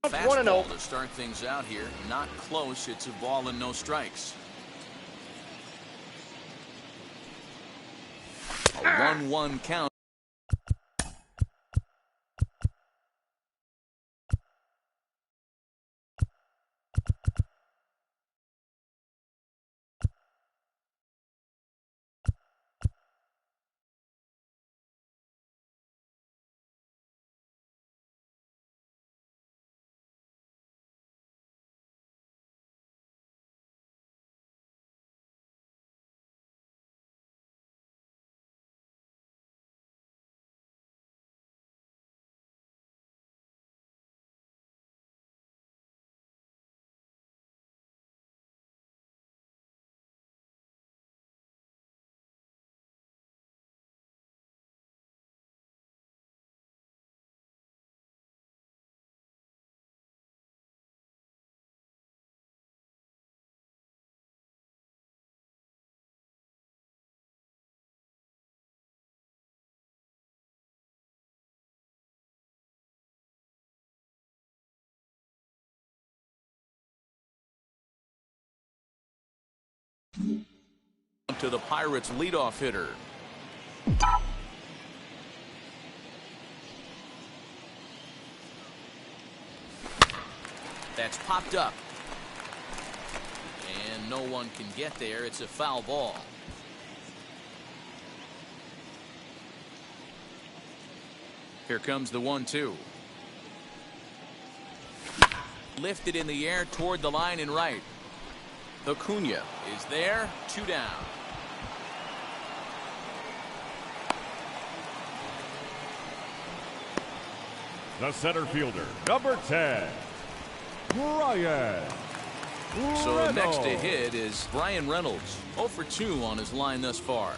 Fastball to start things out here. Not close. It's a ball and no strikes. A 1-1 count. To the Pirates leadoff hitter. That's popped up. And no one can get there. It's a foul ball. Here comes the 1-2. Lifted in the air toward the line and right. Acuna is there. 2 down. The center fielder, number 10, Brian So Reynolds. next to hit is Brian Reynolds. 0 for 2 on his line thus far.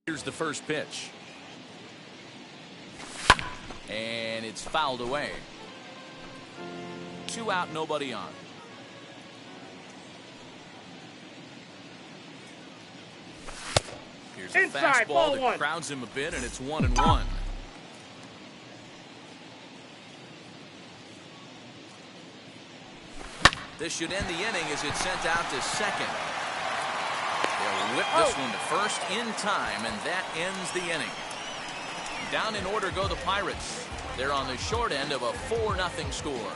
Here's the first pitch. And it's fouled away. 2 out, nobody on. Here's a Inside, fastball that 1. crowds him a bit, and it's 1-1. This should end the inning as it's sent out to second. They'll whip this one to first in time, and that ends the inning. Down in order go the Pirates. They're on the short end of a 4-0 score.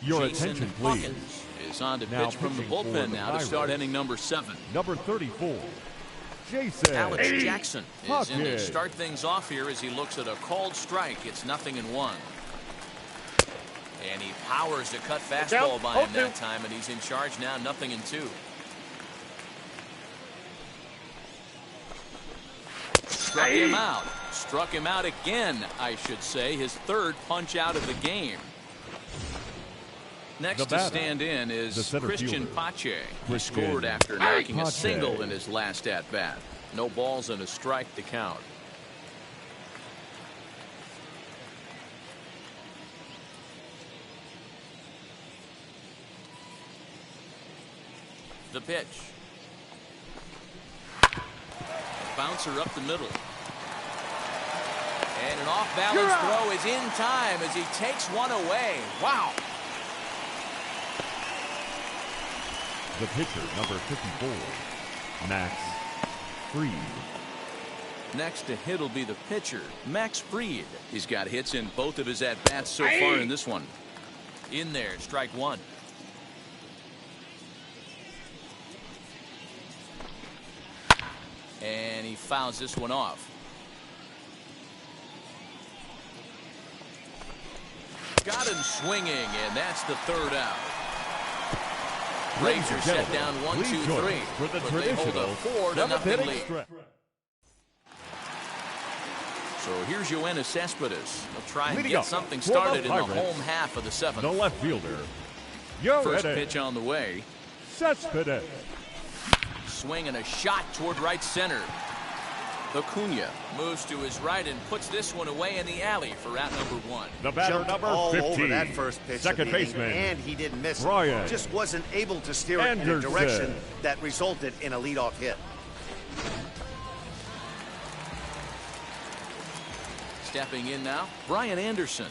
Your Jason attention, please. Hawkins is on to Now pitch from the pitching for bullpen the now to start Pirates. inning number 7. Number 34, Jason. Alex Jackson is in to Puckett. start things off here as he looks at a called strike. It's 0-1. And he powers the cut fastball by him that time, and he's in charge now, 0-2. Struck him out. Struck him out again, I should say. His third punch out of the game. Next to stand in is Christian Pache. He scored after knocking a single in his last at-bat. No balls and a strike to count. The pitch. A bouncer up the middle. And an off-balance throw is in time as he takes one away. Wow. The pitcher, number 54, Max Fried. Next to hit will be the pitcher, Max Fried. He's got hits in both of his at-bats so far in this one. In there, strike one. And he fouls this one off. Got him swinging, and that's the third out. Braves are set down 1-2-3, for the but they hold a 4-0 lead. So here's Yoenis Cespedes. He'll try and get something started in the home half of the seventh. The left fielder, First pitch on the way. Cespedes. Swing and a shot toward right center. Acuna moves to his right and puts this one away in the alley for out number one. The batter, Jumped number all 15. over that first pitch. Second baseman. And he didn't miss Brian it. Just wasn't able to steer it in a direction that resulted in a leadoff hit. Stepping in now, Brian Anderson.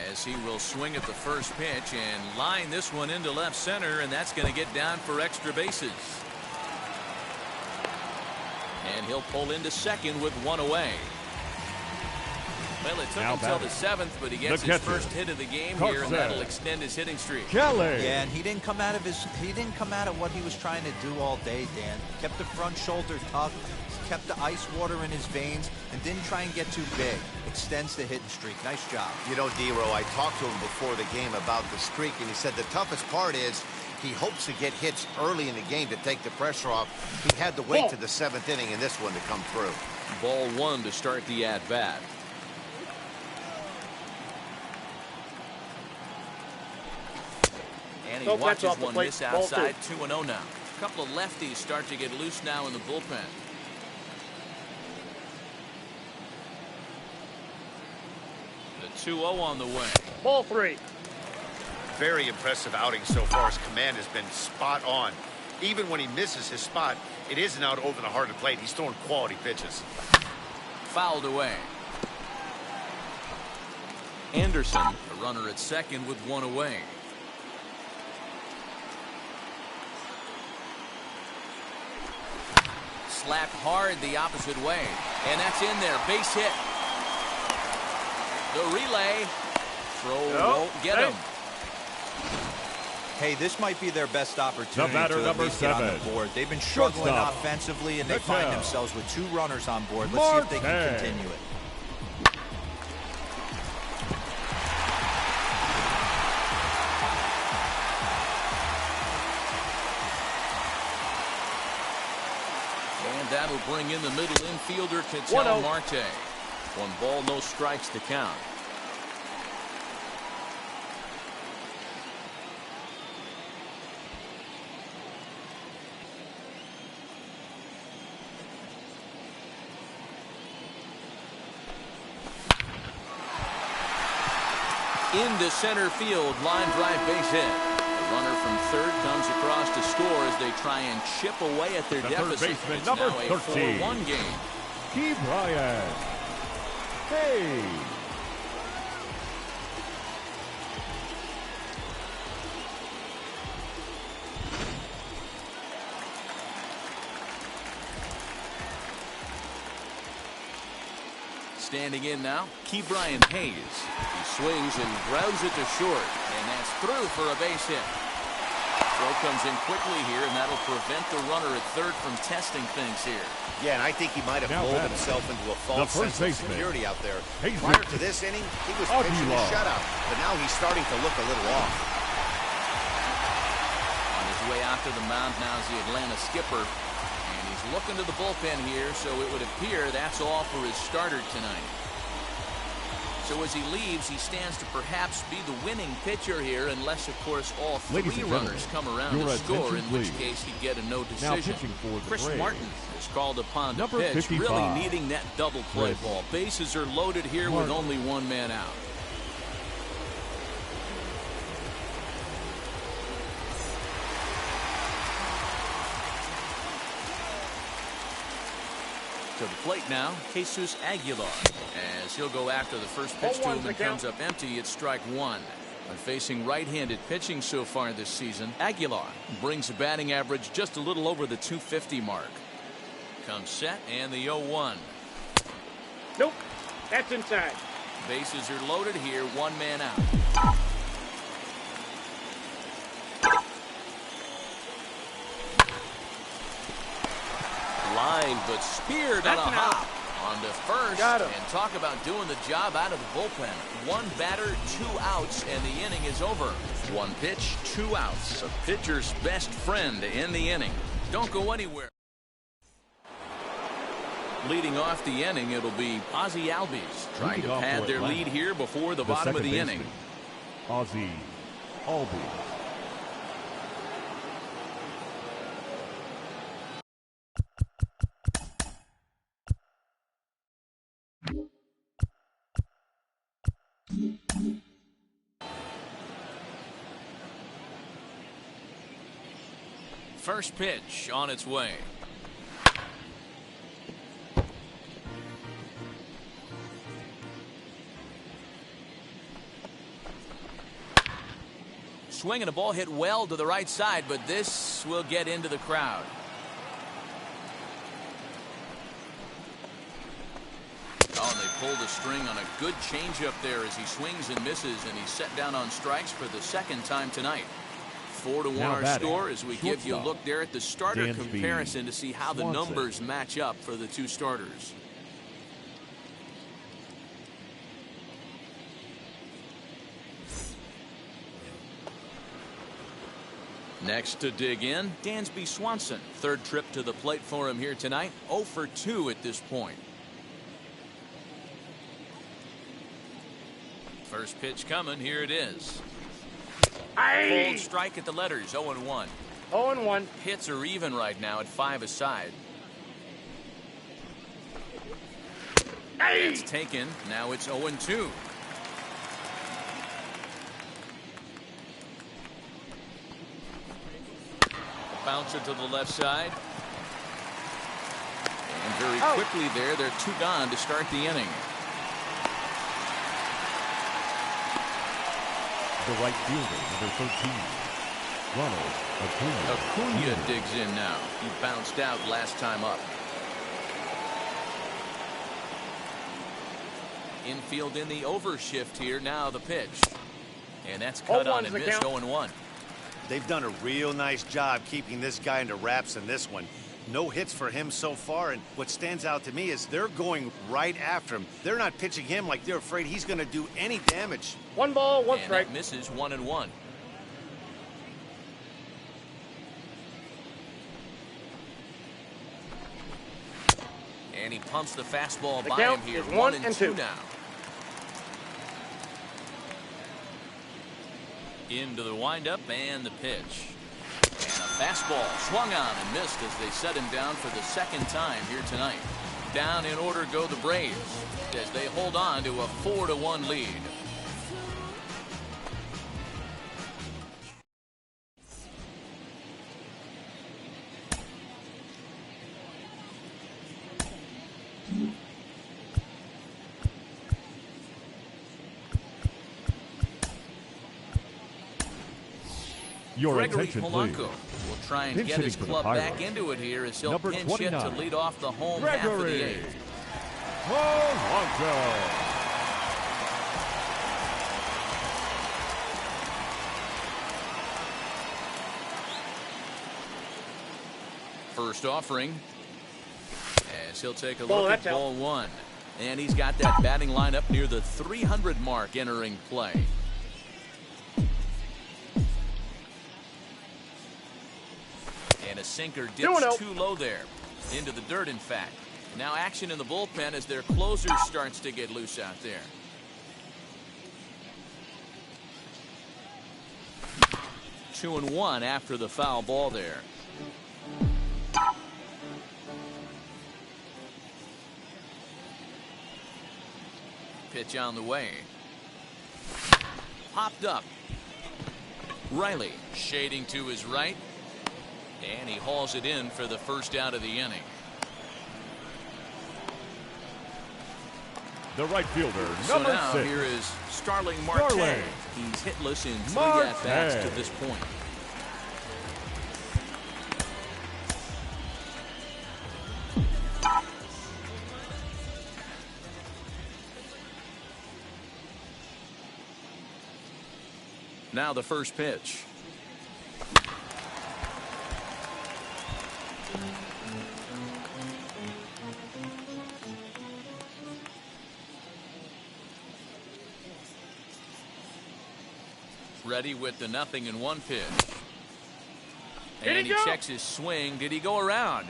As he will swing at the first pitch and line this one into left center, and that's going to get down for extra bases. And he'll pull into second with one away. Well, it took him till the seventh, but he gets his first hit of the game here, and that'll extend his hitting streak. Kelly. Yeah, and he didn't come out of what he was trying to do all day, Dan. Kept the front shoulder tucked, kept the ice water in his veins, and didn't try and get too big. Extends the hitting streak. Nice job. You know, D-Row, I talked to him before the game about the streak, and he said the toughest part is he hopes to get hits early in the game to take the pressure off. He had to wait to the seventh inning in this one to come through. Ball one to start the at-bat. And he watches one miss outside. 2-0 now. A couple of lefties start to get loose now in the bullpen. The 2-0 on the way. Ball three. Very impressive outing so far. His command has been spot on. Even when he misses his spot, it isn't out over the heart of the plate. He's throwing quality pitches. Fouled away. Anderson, a runner at second with one away. Slapped hard the opposite way, and that's in there. Base hit. The relay. Throw won't get him. Hey, this might be their best opportunity to at least get on the board. They've been struggling offensively, and they find themselves with two runners on board. Let's see if they can continue it. And that'll bring in the middle infielder, Ketel Marte. 1 ball, no strikes to count. Into center field, line drive base hit. The runner from third comes across to score as they try and chip away at their deficit. Baseman, it's number now a 13. 4-1 game. Key Bryant. Hey. Standing in now, Ke'Bryan Hayes. He swings and grounds it to short, and that's through for a base hit. throw comes in quickly here, and that'll prevent the runner at third from testing things here. Yeah, and I think he might have lulled himself into a false sense of security out there. Prior to this inning, he was pitching a shutout, but now he's starting to look a little off. On his way out to the mound now is the Atlanta skipper, and he's looking to the bullpen here, so it would appear that's all for his starter tonight. So as he leaves, he stands to perhaps be the winning pitcher here, unless, of course, all three runners come around to score, in which case he'd get a no decision. Chris Martin is called upon to pitch, really needing that double play ball. Bases are loaded here with only one man out. To the plate now, Jesus Aguilar, as he'll go after the first pitch to him and comes up empty. It's strike one. Facing right-handed pitching so far this season, Aguilar brings a batting average just a little over the 250 mark. Comes set, and the 0-1. Nope, that's inside. Bases are loaded here, one man out. Line, but speared on a hop on to first, and talk about doing the job out of the bullpen. One batter, 2 outs, and the inning is over. One pitch, 2 outs. A pitcher's best friend in the inning. Don't go anywhere. Leading off the inning, it'll be Ozzie Albies trying to pad their lead here before the bottom of the inning. Ozzie Albies. First pitch on its way. Swinging a ball hit well to the right side, but this will get into the crowd. Oh, and they pulled a string on a good changeup there as he swings and misses, and he's set down on strikes for the second time tonight. 4-1 our score as we give you a look there at the starter comparison to see how the numbers match up for the two starters. Next to dig in, Dansby Swanson. Third trip to the plate for him here tonight. 0 for 2 at this point. First pitch coming. Here it is. Cold strike at the letters. 0-1. 0-1. Hits are even right now at 5 aside. It's taken. Now it's 0-2. Bouncer to the left side. And very quickly there, they're 2 gone to start the inning. The right fielder, number 13, Ronald Acuna. Acuna digs in now. He bounced out last time up. Infield in the overshift here. Now the pitch. And that's cut on and missed. 0-1. They've done a real nice job keeping this guy into wraps in this one. No hits for him so far, and what stands out to me is they're going right after him. They're not pitching him like they're afraid he's going to do any damage. 1 ball, 1 strike. That misses. 1-1. And he pumps the fastball by him here. 1-2 now. Into the windup and the pitch. And a fastball swung on and missed as they set him down for the second time here tonight. Down in order go the Braves as they hold on to a 4-1 lead. Your Gregory attention, Polanco please. will try and get his club back into it here as he'll Number pinch 29, hit to lead off the home half of the Gregory 8th. Polanco. first offering. As he'll take a Ball, look at that's out. ball one. And he's got that batting line up near the 300 mark entering play. And a sinker dips too low there. Into the dirt, in fact. Now action in the bullpen as their closer starts to get loose out there. Two and one after the foul ball there. Pitch on the way. Popped up. Riley shading to his right. And he hauls it in for the first out of the inning. The right fielder, So number now 6. here is Starling Marte. Starling. He's hitless in 3 Marte. at-bats to this point. Now the first pitch. Ready with the 0-1 pitch. And he checks his swing. Did he go around?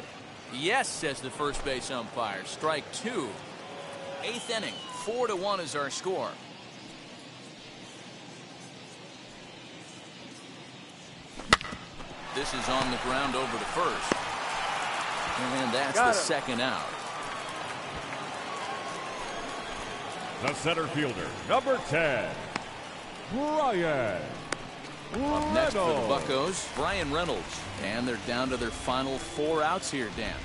Yes, says the first base umpire. Strike 2. 8th inning. 4-1 is our score. This is on the ground over to first. And that's the second out. The center fielder, number 10, Brian Up next for the Reynolds. Buccos, Brian Reynolds. And they're down to their final 4 outs here, Dan.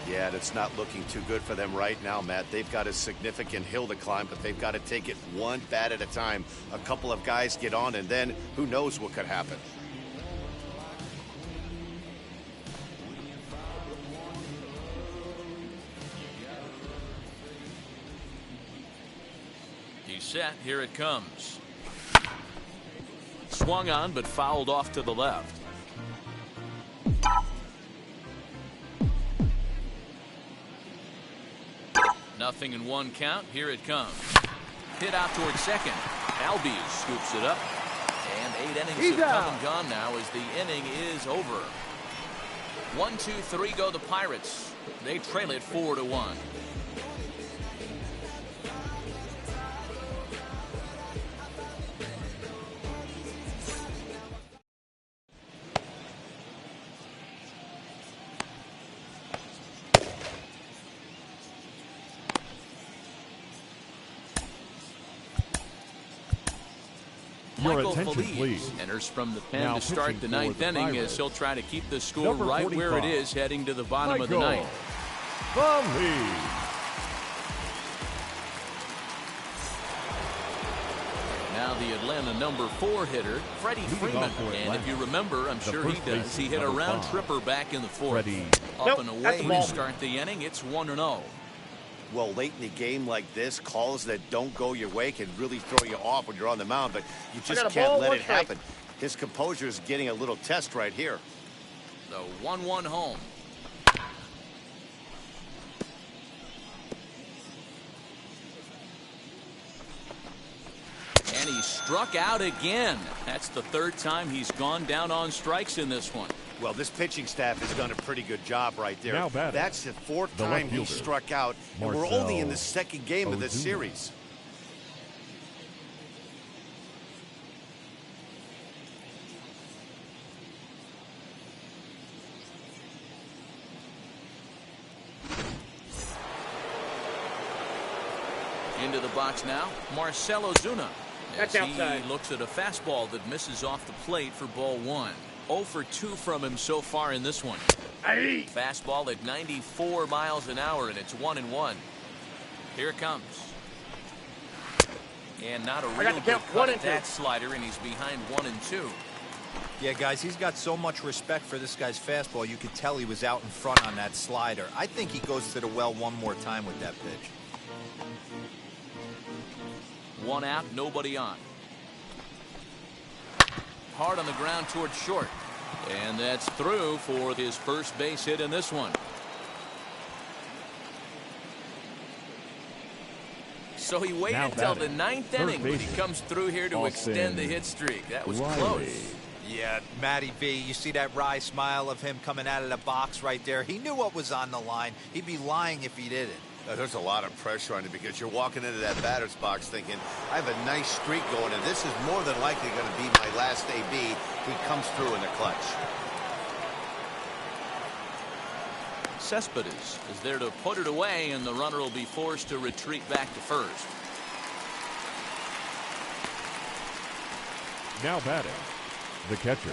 Yeah, it's not looking too good for them right now, Matt. They've got a significant hill to climb, but they've got to take it one bat at a time. A couple of guys get on, and then who knows what could happen. He's set. Here it comes. Swung on, but fouled off to the left. Nothing in 1 count. Here it comes. Hit out towards second. Albies scoops it up. And 8 innings have come and gone now as the inning is over. 1, 2, 3 go the Pirates. They trail it 4-1. Your Michael attention, Feliz please. enters from the pen Now to start pitching the for 9th the inning Pirates, as he'll try to keep the score number right where it 45, is heading to the bottom of the Michael 9th. Feliz. Now the Atlanta number 4 hitter, Freddie Freeman. off for And Atlanta. if you remember, I'm The sure he first does. base He is hit a number round 5. tripper back in the 4th. Freddie. Up Nope, and that's away the to ball. start the inning. It's 1-0. Well, late in the game like this, calls that don't go your way can really throw you off when you're on the mound, but you got just a can't ball, let 1 it strike. happen. His composure is getting a little test right here. The 1-1 home. And he struck out again. That's the 3rd time he's gone down on strikes in this one. Well, this pitching staff has done a pretty good job right there. Now batting, That's the 4th the time left he fielder, struck out, and we're only in the 2nd game of this Ozuna. series. Into the box now, Marcell Ozuna. That's As outside. he looks at a fastball that misses off the plate for ball 1. 0 for 2 from him so far in this one. Fastball at 94 miles an hour, and it's 1-1. Here it comes. And not a real got to good count cut 1 at and that 2. slider, and he's behind 1-2. Yeah, guys, he's got so much respect for this guy's fastball. You could tell he was out in front on that slider. I think he goes to the well one more time with that pitch. 1 out, nobody on. Hard on the ground towards short. And that's through for his first base hit in this one. So he waited till the ninth inning, but he comes through here to extend the hit streak. That was close. Yeah, Matty V, you see that wry smile of him coming out of the box right there. He knew what was on the line. He'd be lying if he didn't. There's a lot of pressure on you because you're walking into that batter's box thinking, I have a nice streak going, and this is more than likely going to be my last AB. He comes through in the clutch. Cespedes is there to put it away, and the runner will be forced to retreat back to first. Now batting, the catcher,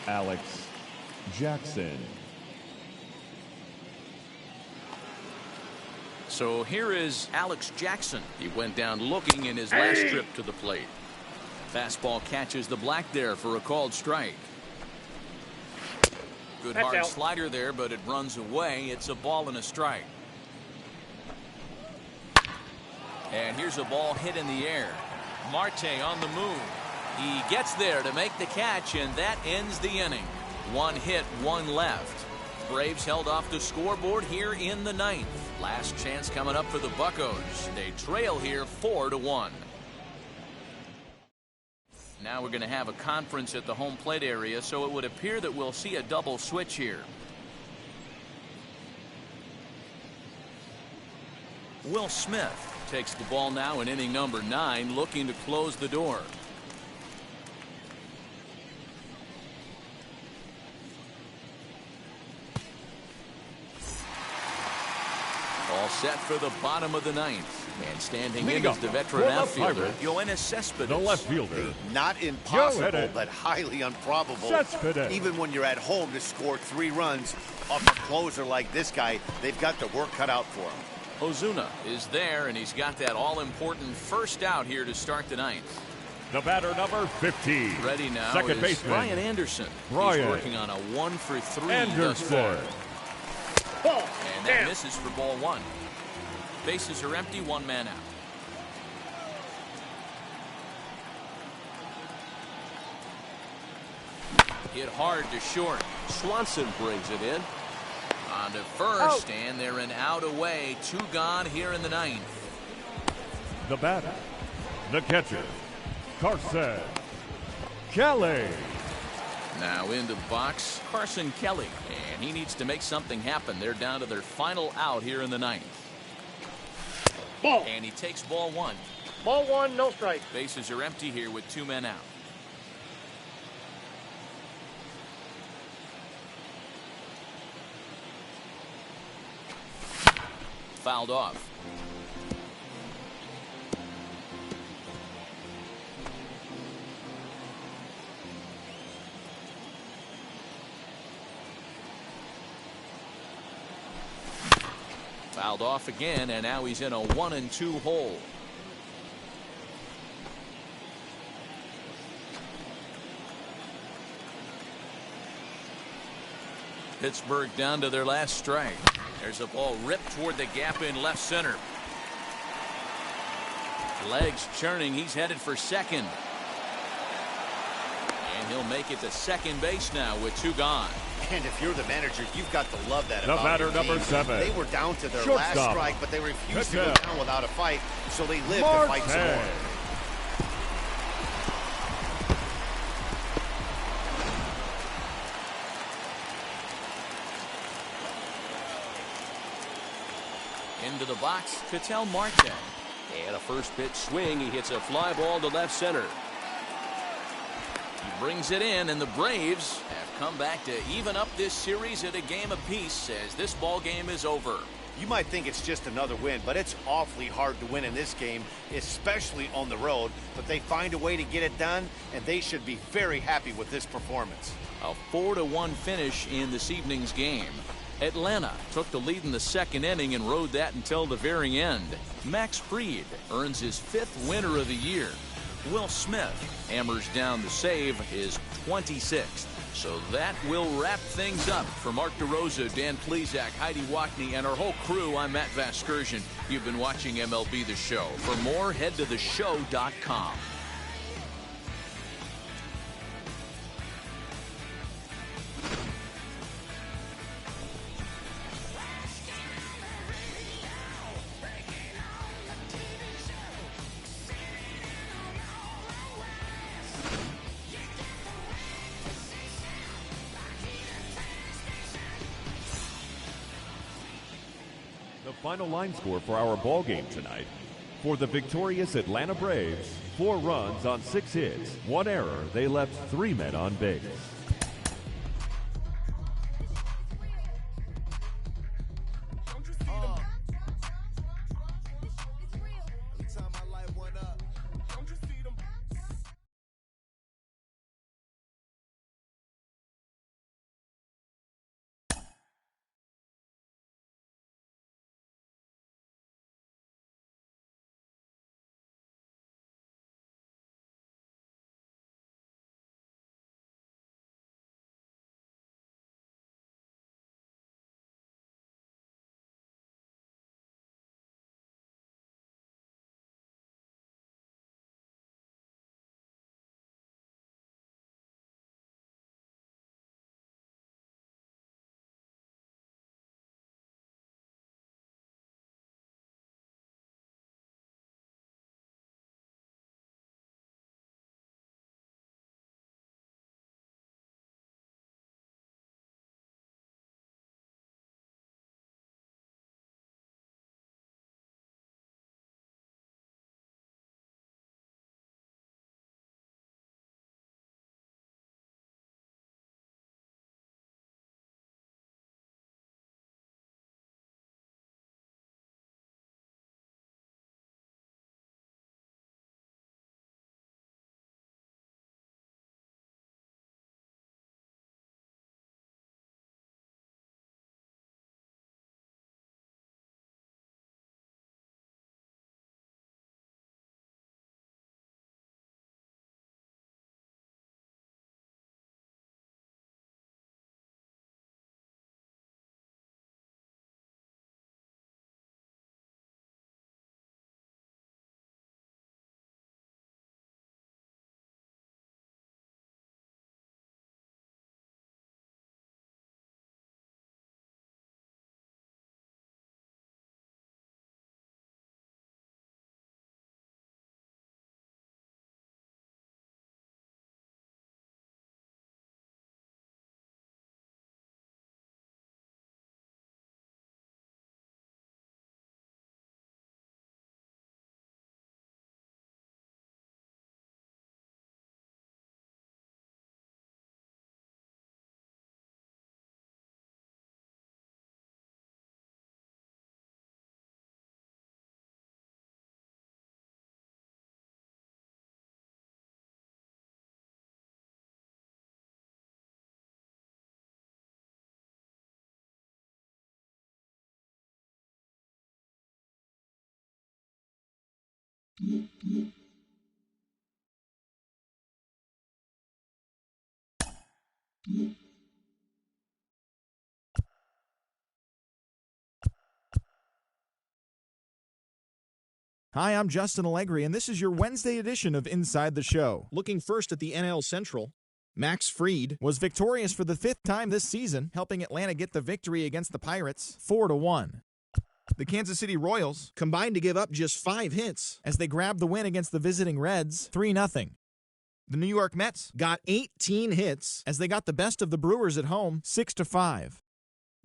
Alex Jackson. So here is Alex Jackson. He went down looking in his last trip to the plate. Fastball catches the black there for a called strike. Good hard slider there, but it runs away. It's a ball and a strike. And here's a ball hit in the air. Marte on the move. He gets there to make the catch, and that ends the inning. One hit, one left. Braves held off the scoreboard here in the ninth. Last chance coming up for the Buccos. They trail here 4-1. Now we're going to have a conference at the home plate area, so it would appear that we'll see a double switch here. Will Smith takes the ball now in inning number 9, looking to close the door. All set for the bottom of the ninth. And standing in is the veteran outfielder, Yoenis Cespedes. The left fielder. Not impossible, but highly improbable. Cespedes. Even when you're at home to score 3 runs off a closer like this guy, they've got the work cut out for him. Ozuna is there, and he's got that all-important first out here to start the ninth. The batter, number 15. Ready now second is baseman, Brian Anderson. He's working on a 1-for-3 thus far. And that misses for ball 1. Bases are empty, 1 man out. Hit hard to short. Swanson brings it in. On to first, and they're an out away. 2 gone here in the ninth. The batter, the catcher, Carson Kelly. Now into the box, Carson Kelly, and he needs to make something happen. They're down to their final out here in the ninth. Ball. And he takes ball 1. Ball 1, no strike. Bases are empty here with 2 men out. Fouled off. Fouled off again, and now he's in a 1-2 hole. Pittsburgh down to their last strike. There's a ball ripped toward the gap in left center. Legs churning. He's headed for second. And he'll make it to second base now with 2 gone. And if you're the manager, you've got to love that. The about batter, your number team. 7. They were down to their Shortstop. last strike, but they refused to go down without a fight, so they lived Marte. to fight some more. Into the box, Ketel Marte. And a first pitch swing. He hits a fly ball to left center. He brings it in, and the Braves have come back to even up this series at a game apiece as this ball game is over. You might think it's just another win, but it's awfully hard to win in this game, especially on the road. But they find a way to get it done, and they should be very happy with this performance. A 4-1 finish in this evening's game. Atlanta took the lead in the second inning and rode that until the very end. Max Fried earns his 5th winner of the year. Will Smith hammers down the save, his 26th. So that will wrap things up. For Mark DeRosa, Dan Plesac, Heidi Wackney, and our whole crew, I'm Matt Vasgersian. You've been watching MLB The Show. For more, head to theshow.com. final line score for our ball game tonight. For the victorious Atlanta Braves, 4 runs on 6 hits, 1 error. They left 3 men on base. Hi, I'm Justin Allegri, and this is your Wednesday edition of Inside the Show. Looking first at the NL Central, Max Fried was victorious for the 5th time this season, helping Atlanta get the victory against the Pirates 4-1. The Kansas City Royals combined to give up just 5 hits as they grabbed the win against the visiting Reds 3-0. The New York Mets got 18 hits as they got the best of the Brewers at home 6-5.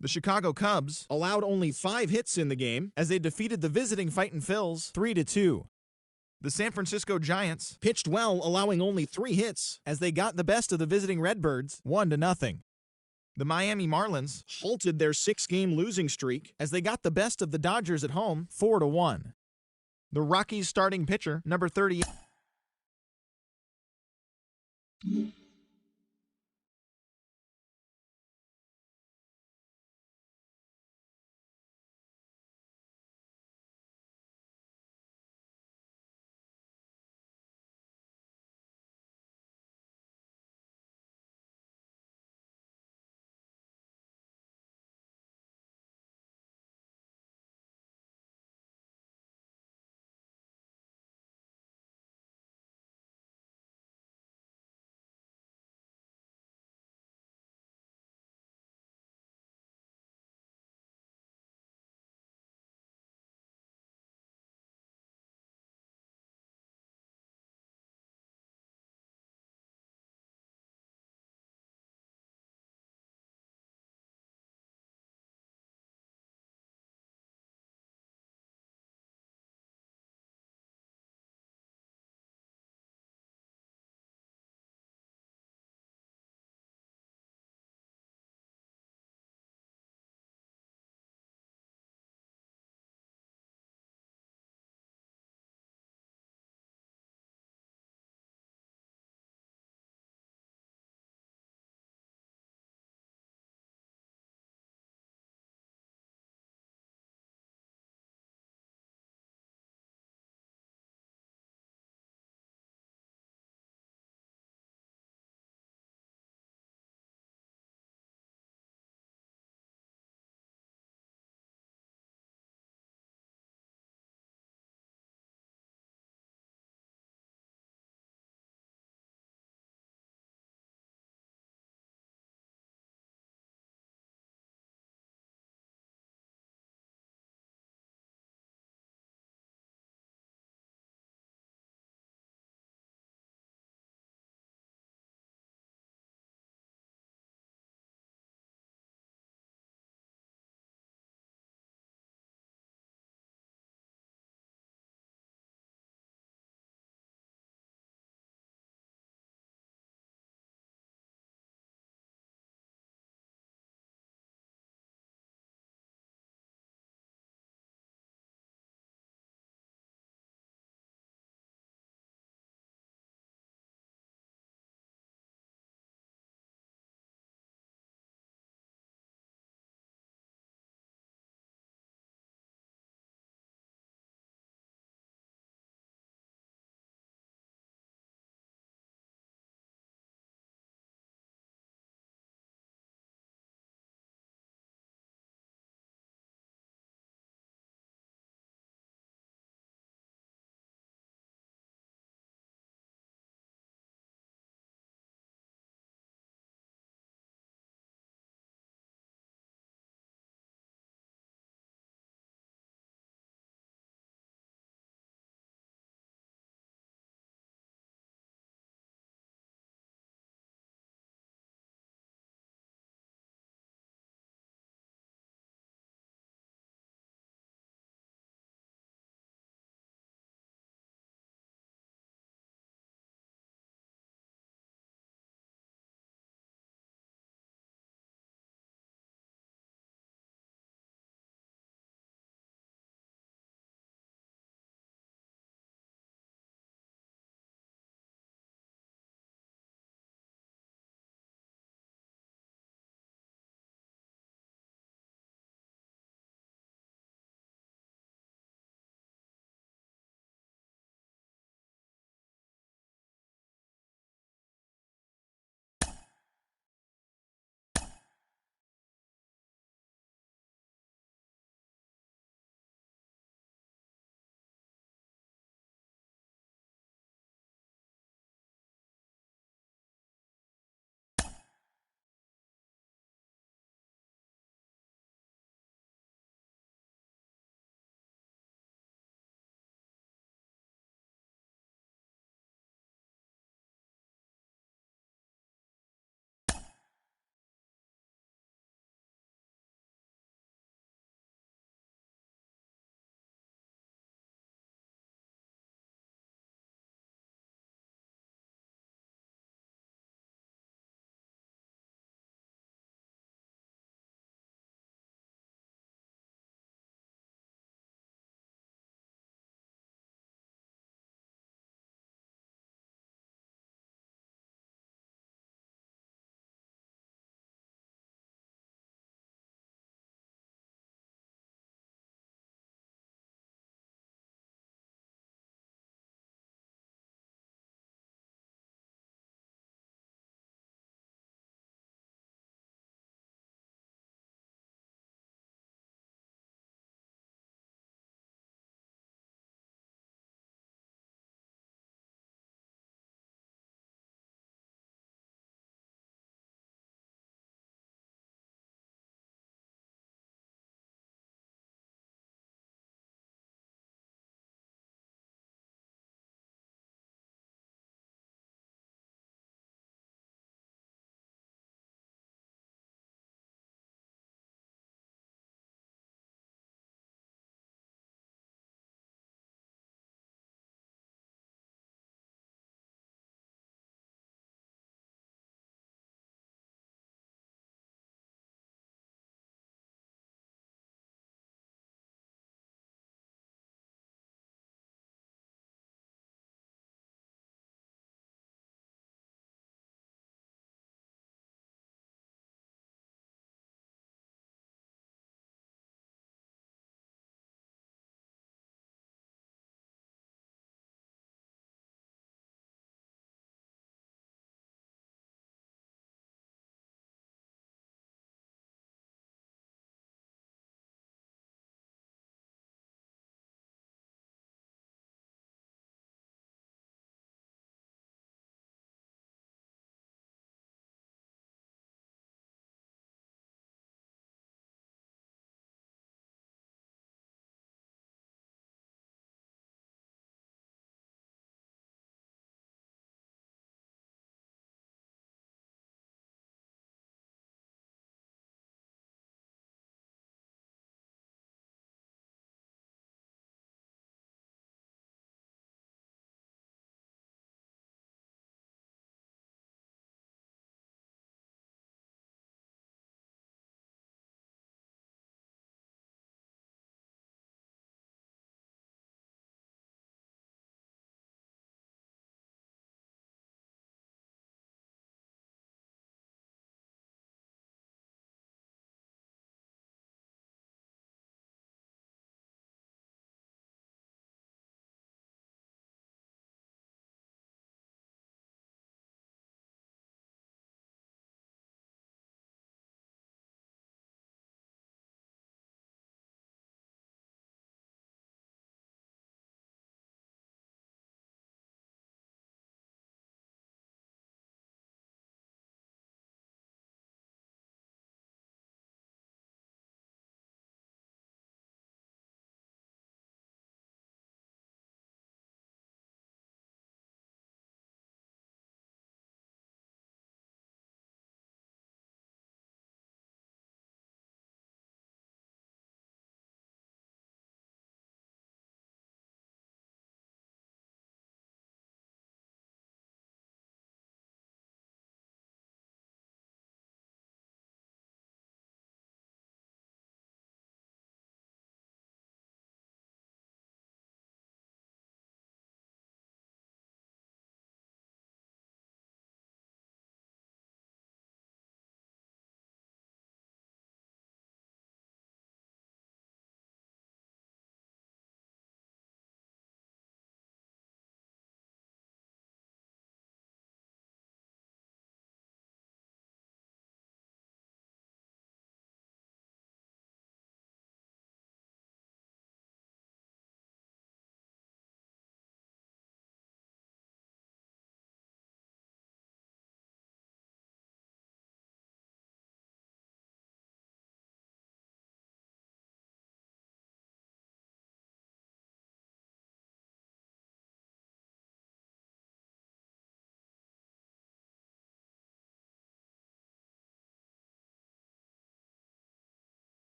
The Chicago Cubs allowed only 5 hits in the game as they defeated the visiting Fightin' Phils 3-2. The San Francisco Giants pitched well, allowing only 3 hits as they got the best of the visiting Redbirds 1-0. The Miami Marlins halted their 6-game losing streak as they got the best of the Dodgers at home 4-1. The Rockies starting pitcher, number 30.